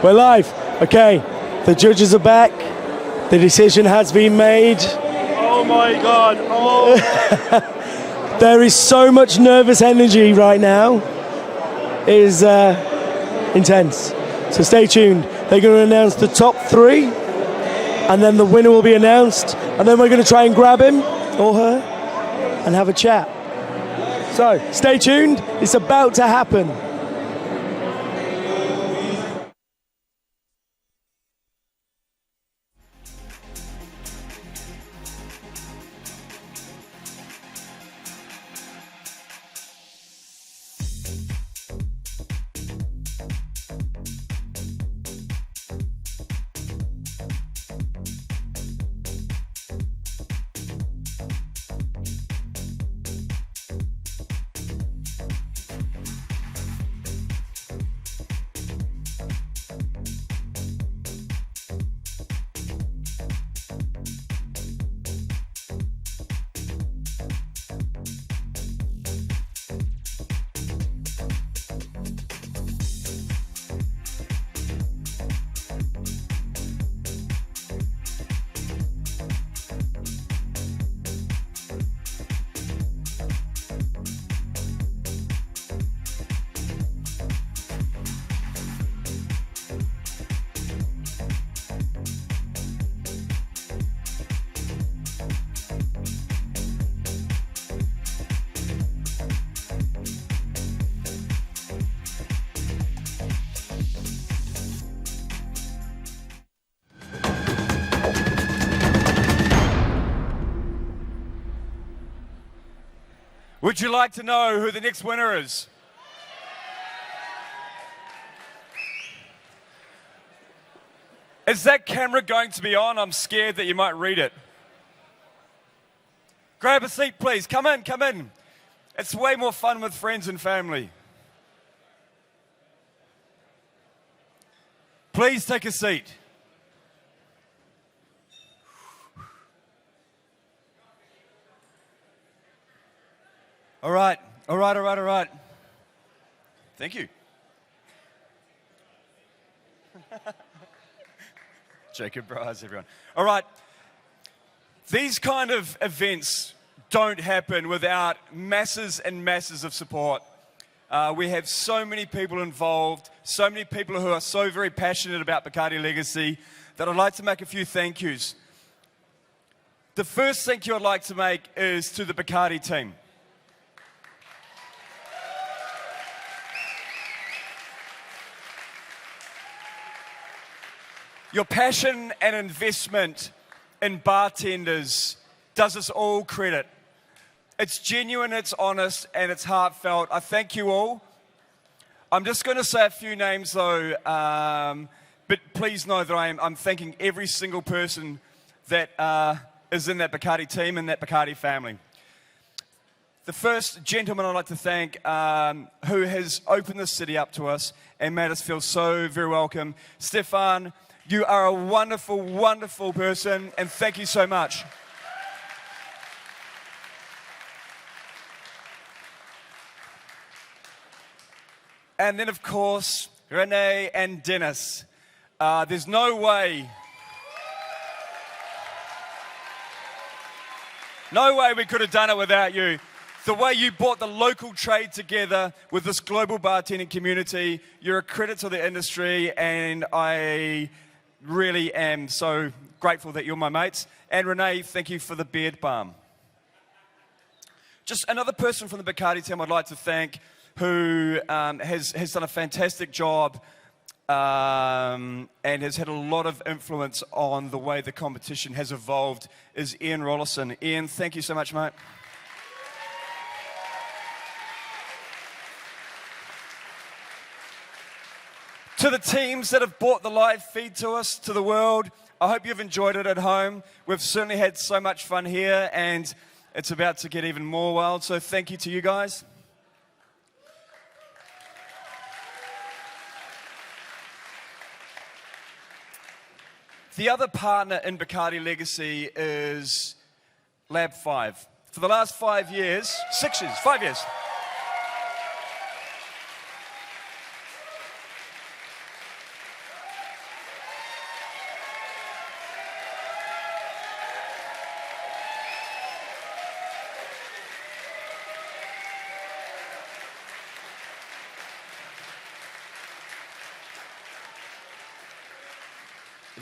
We're live. Okay, the judges are back. The decision has been made. Oh my God. Oh. There is so much nervous energy right now. It is intense. So stay tuned. They're going to announce the top 3, and then the winner will be announced, and then we're going to try and grab him or her and have a chat. So stay tuned. It's about to happen. Would you like to know who the next winner is? Is that camera going to be on? I'm scared that you might read it. Grab a seat, please. Come in, come in. It's way more fun with friends and family. Please take a seat. All right, all right, all right, all right. Thank you. Jacob Bryce, everyone. All right. These kind of events don't happen without masses and masses of support. We have so many people involved, so many people who are so very passionate about BACARDÍ Legacy that I'd like to make a few thank yous. The first thank you I'd like to make is to the BACARDÍ team. Your passion and investment in bartenders does us all credit. It's genuine, it's honest, and it's heartfelt. I thank you all. I'm just going to say a few names though, but please know that I'm thanking every single person that is in that BACARDÍ team and that BACARDÍ family. The first gentleman I'd like to thank, who has opened this city up to us and made us feel so very welcome, Stefan. You are a wonderful, wonderful person, and thank you so much. And then, of course, Renee and Dennis. There's no way we could have done it without you. The way you brought the local trade together with this global bartending community, you're a credit to the industry, and I really am so grateful that you're my mates. And Renee, thank you for the beard balm. Just another person from the BACARDÍ team I'd like to thank, who has done a fantastic job and has had a lot of influence on the way the competition has evolved, is Ian Rollison. Ian, thank you so much, mate. To the teams that have brought the live feed to us, to the world, I hope you've enjoyed it at home. We've certainly had so much fun here, and it's about to get even more wild, so thank you to you guys. The other partner in BACARDÍ Legacy is Lab 5. For the last 5 years, 6 years, 5 years.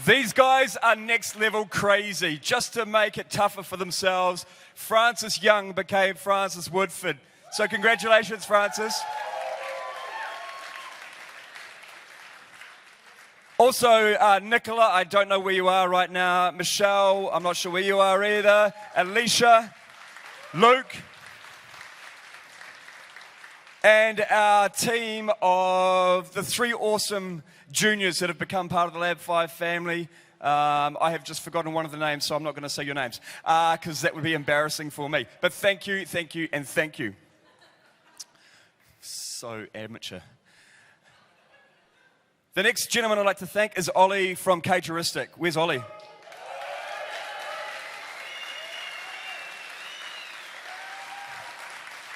These guys are next level crazy. Just to make it tougher for themselves, Francis Young became Francis Woodford. So congratulations, Francis. Also, Nicola, I don't know where you are right now. Michelle, I'm not sure where you are either. Alicia, Luke, and our team of the 3 awesome juniors that have become part of the Lab 5 family. I have just forgotten one of the names, so I'm not going to say your names, because that would be embarrassing for me. But thank you, and thank you. So amateur. The next gentleman I'd like to thank is Ollie from Cateristic. Where's Ollie?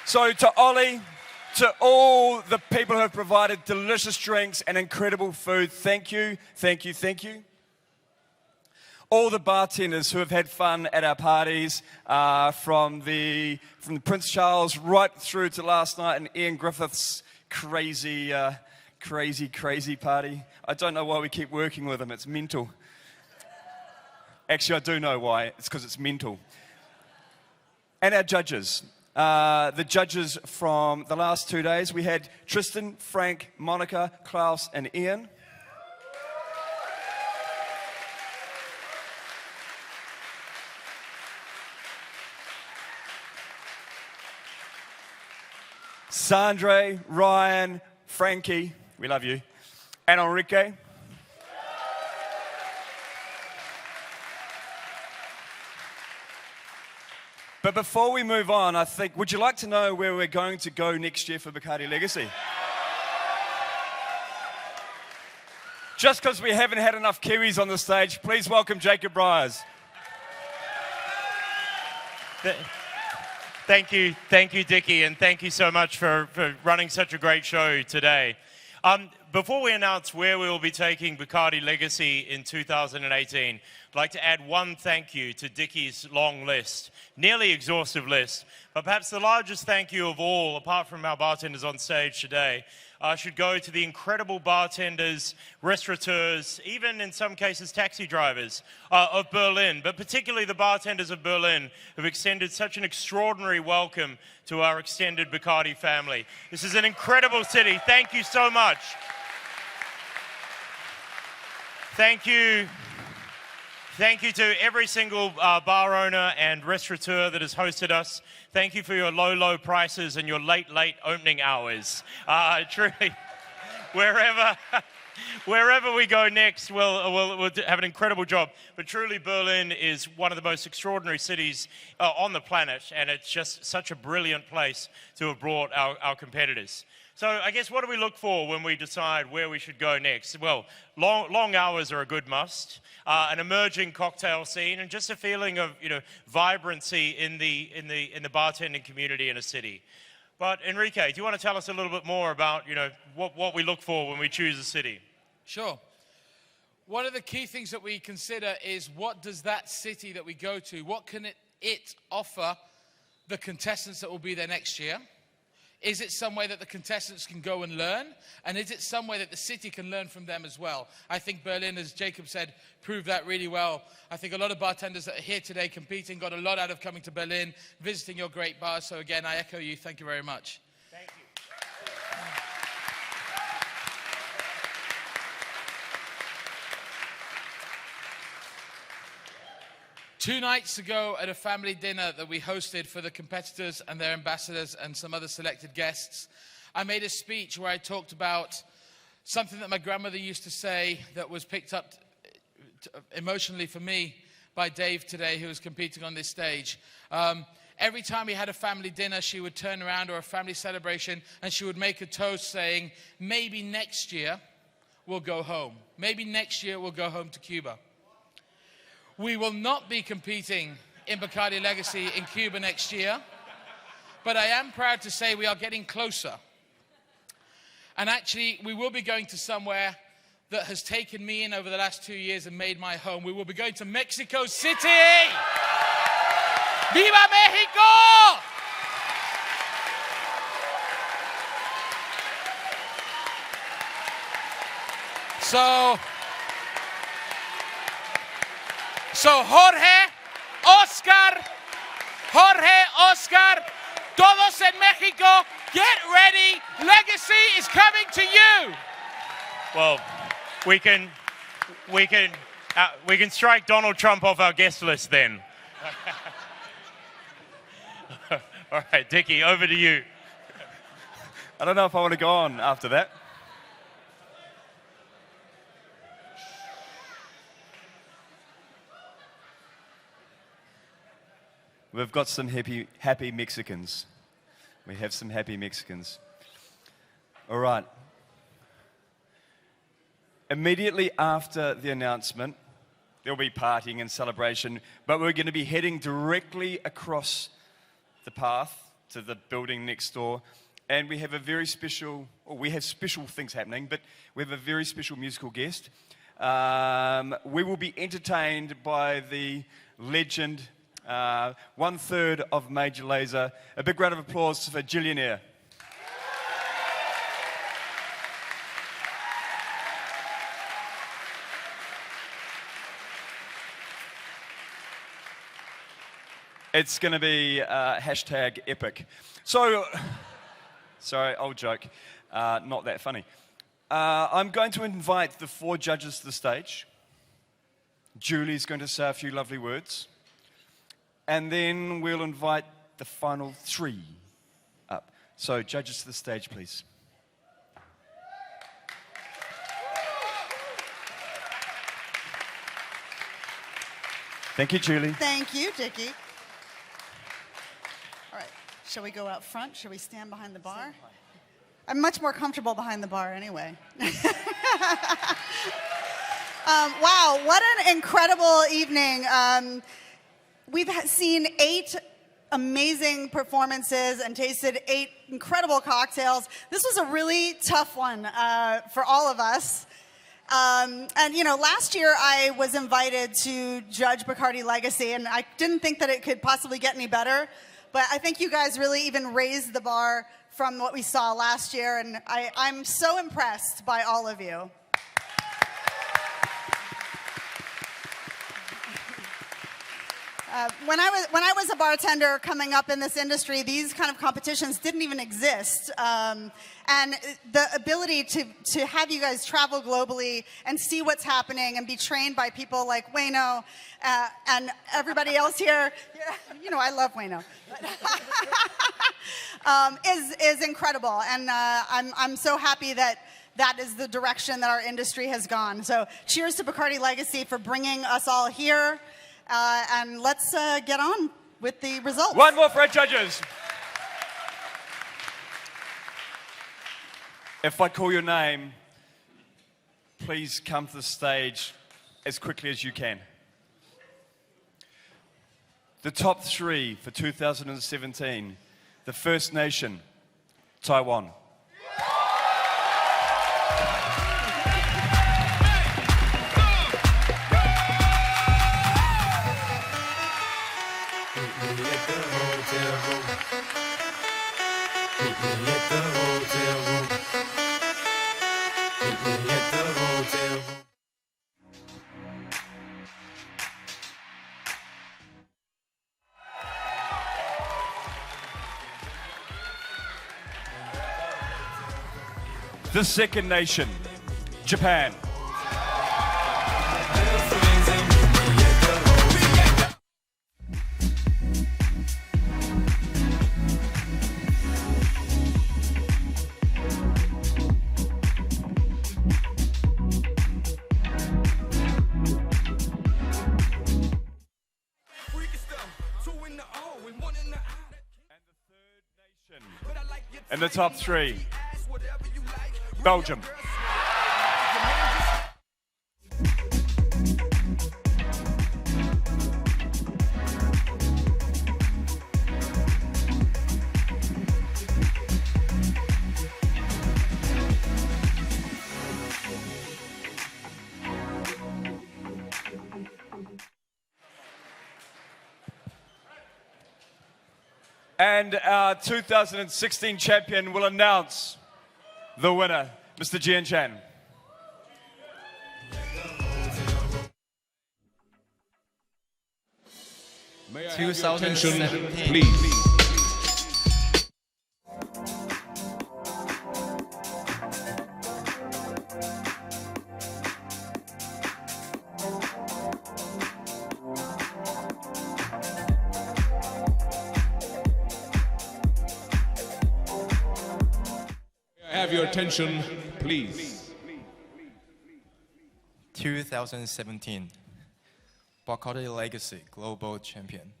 So to Ollie, to all the people who have provided delicious drinks and incredible food, thank you, thank you, thank you. All the bartenders who have had fun at our parties, from the Prince Charles right through to last night and Ian Griffith's crazy party. I don't know why we keep working with him, it's mental. Actually, I do know why, it's because it's mental. And our judges. The judges from the last 2 days, we had Tristan, Frank, Monica, Klaus, and Ian. Sandre, Ryan, Frankie, we love you, and Enrique. But before we move on, I think, would you like to know where we're going to go next year for BACARDÍ Legacy? Just because we haven't had enough Kiwis on the stage, please welcome Jacob Briers. Thank you, Dickie, and thank you so much for running such a great show today. Before we announce where we will be taking BACARDÍ Legacy in 2018, I'd like to add one thank you to Dickie's long list, nearly exhaustive list, but perhaps the largest thank you of all, apart from our bartenders on stage today, should go to the incredible bartenders, restaurateurs, even in some cases taxi drivers of Berlin, but particularly the bartenders of Berlin who've extended such an extraordinary welcome to our extended BACARDÍ family. This is an incredible city. Thank you so much. Thank you. Thank you to every single bar owner and restaurateur that has hosted us. Thank you for your low, low prices and your late, late opening hours. Truly, wherever we go next, we'll have an incredible job. But truly, Berlin is one of the most extraordinary cities on the planet, and it's just such a brilliant place to have brought our competitors. So I guess what do we look for when we decide where we should go next? Well, long hours are a good must, an emerging cocktail scene, and just a feeling of vibrancy in the bartending community in a city. But Enrique, do you want to tell us a little bit more about what we look for when we choose a city? Sure. One of the key things that we consider is what does that city that we go to, what can it offer the contestants that will be there next year? Is it somewhere that the contestants can go and learn? And is it somewhere that the city can learn from them as well? I think Berlin, as Jacob said, proved that really well. I think a lot of bartenders that are here today competing got a lot out of coming to Berlin, visiting your great bars. So again, I echo you. Thank you very much. Thank you. 2 nights ago at a family dinner that we hosted for the competitors and their ambassadors and some other selected guests, I made a speech where I talked about something that my grandmother used to say that was picked up emotionally for me by Dave today, who was competing on this stage. Every time we had a family dinner, she would turn around, or a family celebration, and she would make a toast saying, maybe next year we'll go home. Maybe next year we'll go home to Cuba. We will not be competing in BACARDÍ Legacy in Cuba next year, but I am proud to say we are getting closer. And actually, we will be going to somewhere that has taken me in over the last 2 years and made my home. We will be going to Mexico City! Viva Mexico! So, So Jorge, Oscar, todos en Mexico, get ready. Legacy is coming to you. Well, we can strike Donald Trump off our guest list then. All right, Dickie, over to you. I don't know if I want to go on after that. We've got some happy Mexicans. We have some happy Mexicans. All right. Immediately after the announcement, there'll be partying and celebration, but we're going to be heading directly across the path to the building next door, and we have a very special, or we have special things happening, but we have a very special musical guest. We will be entertained by the legend, 1/3 of Major Lazer. A big round of applause for Jillionaire. It's going to be hashtag epic. So, sorry, old joke, not that funny. I'm going to invite the 4 judges to the stage. Julie's going to say a few lovely words. And then we'll invite the final 3 up. So, judges to the stage, please. Thank you, Julie. Thank you, Dickie. All right, shall we go out front? Shall we stand behind the bar? I'm much more comfortable behind the bar anyway. Wow, what an incredible evening. We've seen 8 amazing performances and tasted 8 incredible cocktails. This was a really tough one for all of us. And you know, last year I was invited to judge BACARDÍ Legacy, and I didn't think that it could possibly get any better, but I think you guys really even raised the bar from what we saw last year, and I'm so impressed by all of you. When I was a bartender coming up in this industry, these kind of competitions didn't even exist. And the ability to have you guys travel globally and see what's happening and be trained by people like Wayno and everybody else here, you know, I love Wayno, is incredible. And I'm so happy that that is the direction that our industry has gone. So cheers to BACARDÍ Legacy for bringing us all here. And let's get on with the results. One more for our judges. If I call your name, please come to the stage as quickly as you can. The top 3 for 2017, the First Nation, Taiwan. The Second Nation, Japan. And the top 3, Belgium. And our 2016 champion will announce the winner, Mr. Jian Chan. 2017. Please. Have your attention, please. 2017 BACARDÍ Legacy Global Champion.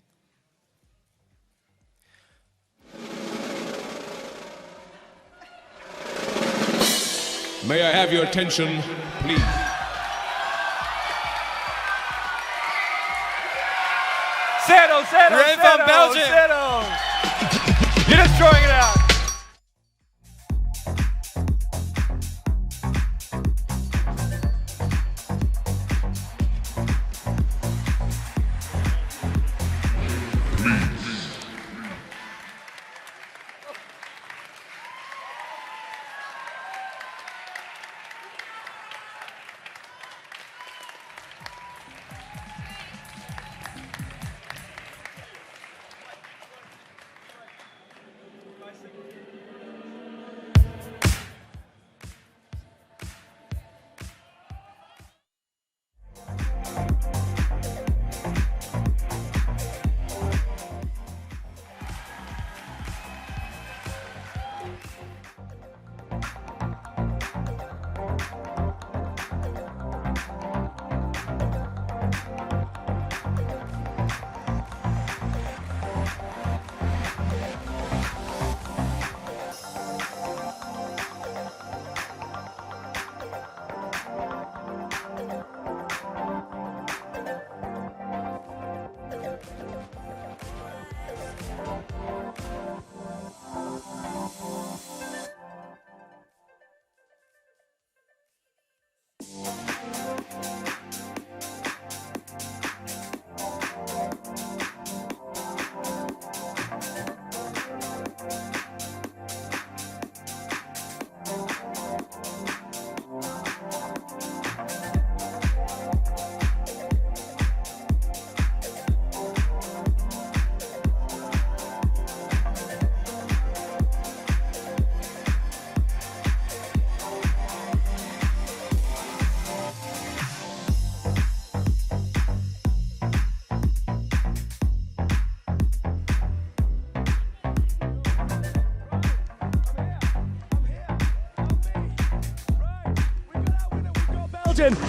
May I have your attention, please? Settle, Ray from Belgium. You're destroying it out.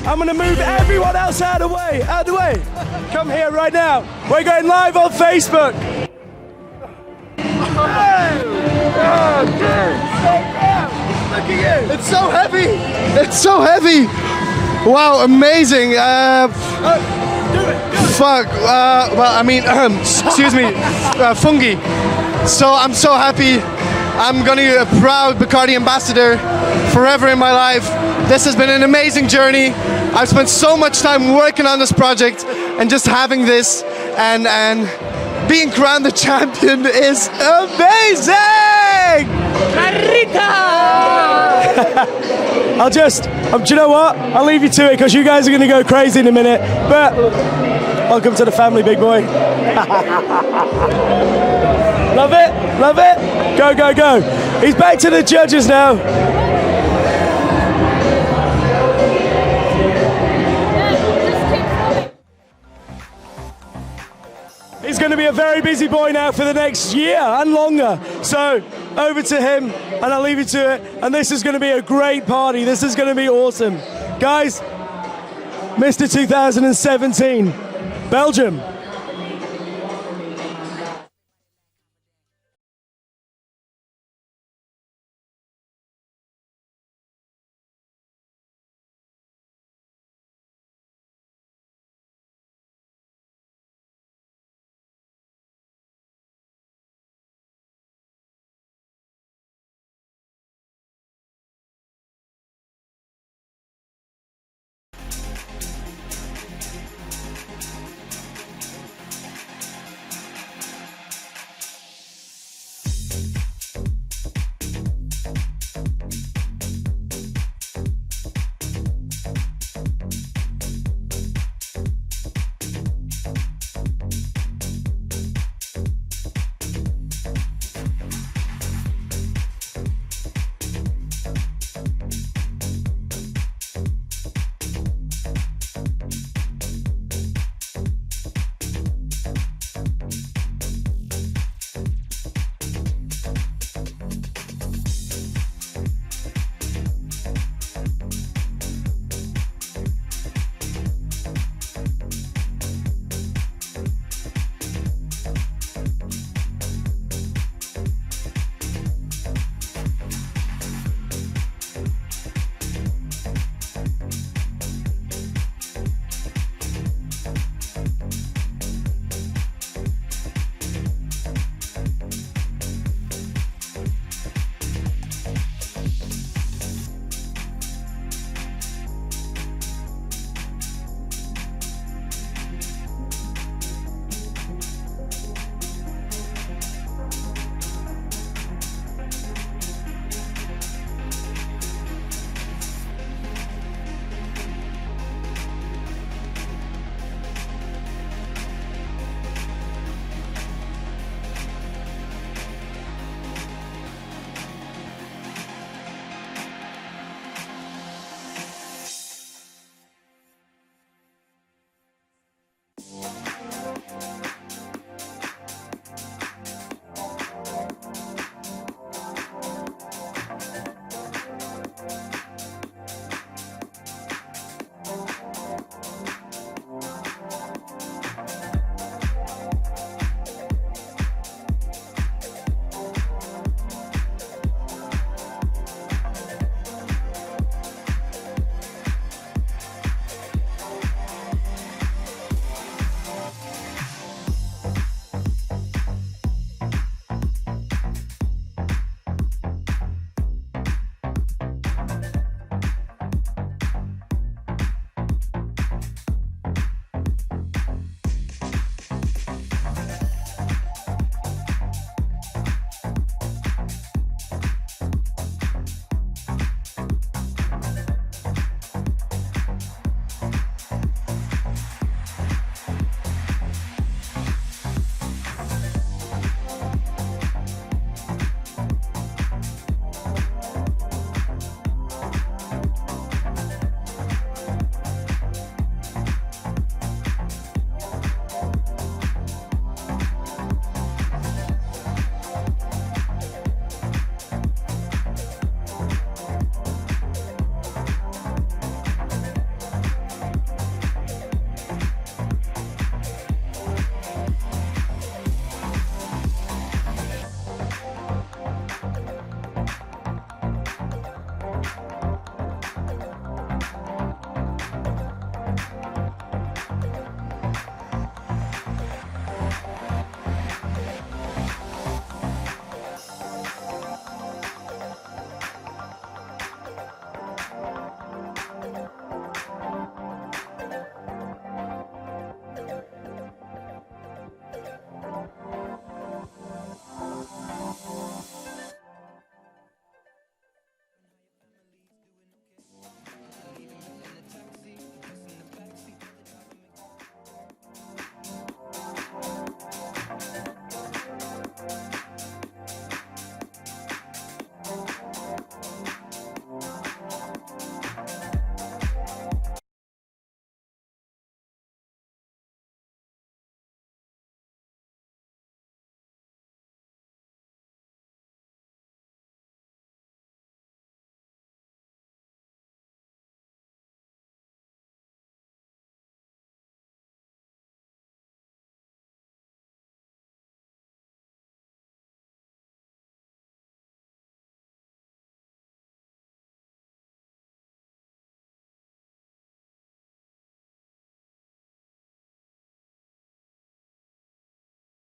I'm going to move everyone else out of the way. Out of the way. Come here right now. We're going live on Facebook. Look at you. It's so heavy. It's so heavy. Wow, amazing. Fuck. Well, I mean, excuse me, fungi. So I'm so happy. I'm going to be a proud Bacardi ambassador forever in my life. This has been an amazing journey. I've spent so much time working on this project, and just having this and being crowned the champion is amazing! Carita! Do you know what? I'll leave you to it because you guys are going to go crazy in a minute. But welcome to the family, big boy. Love it? Love it? Go, go, go. He's back to the judges now. He's going to be a very busy boy now for the next year and longer. So over to him, and I'll leave you to it. And this is going to be a great party. This is going to be awesome. Guys, Mr. 2017, Belgium.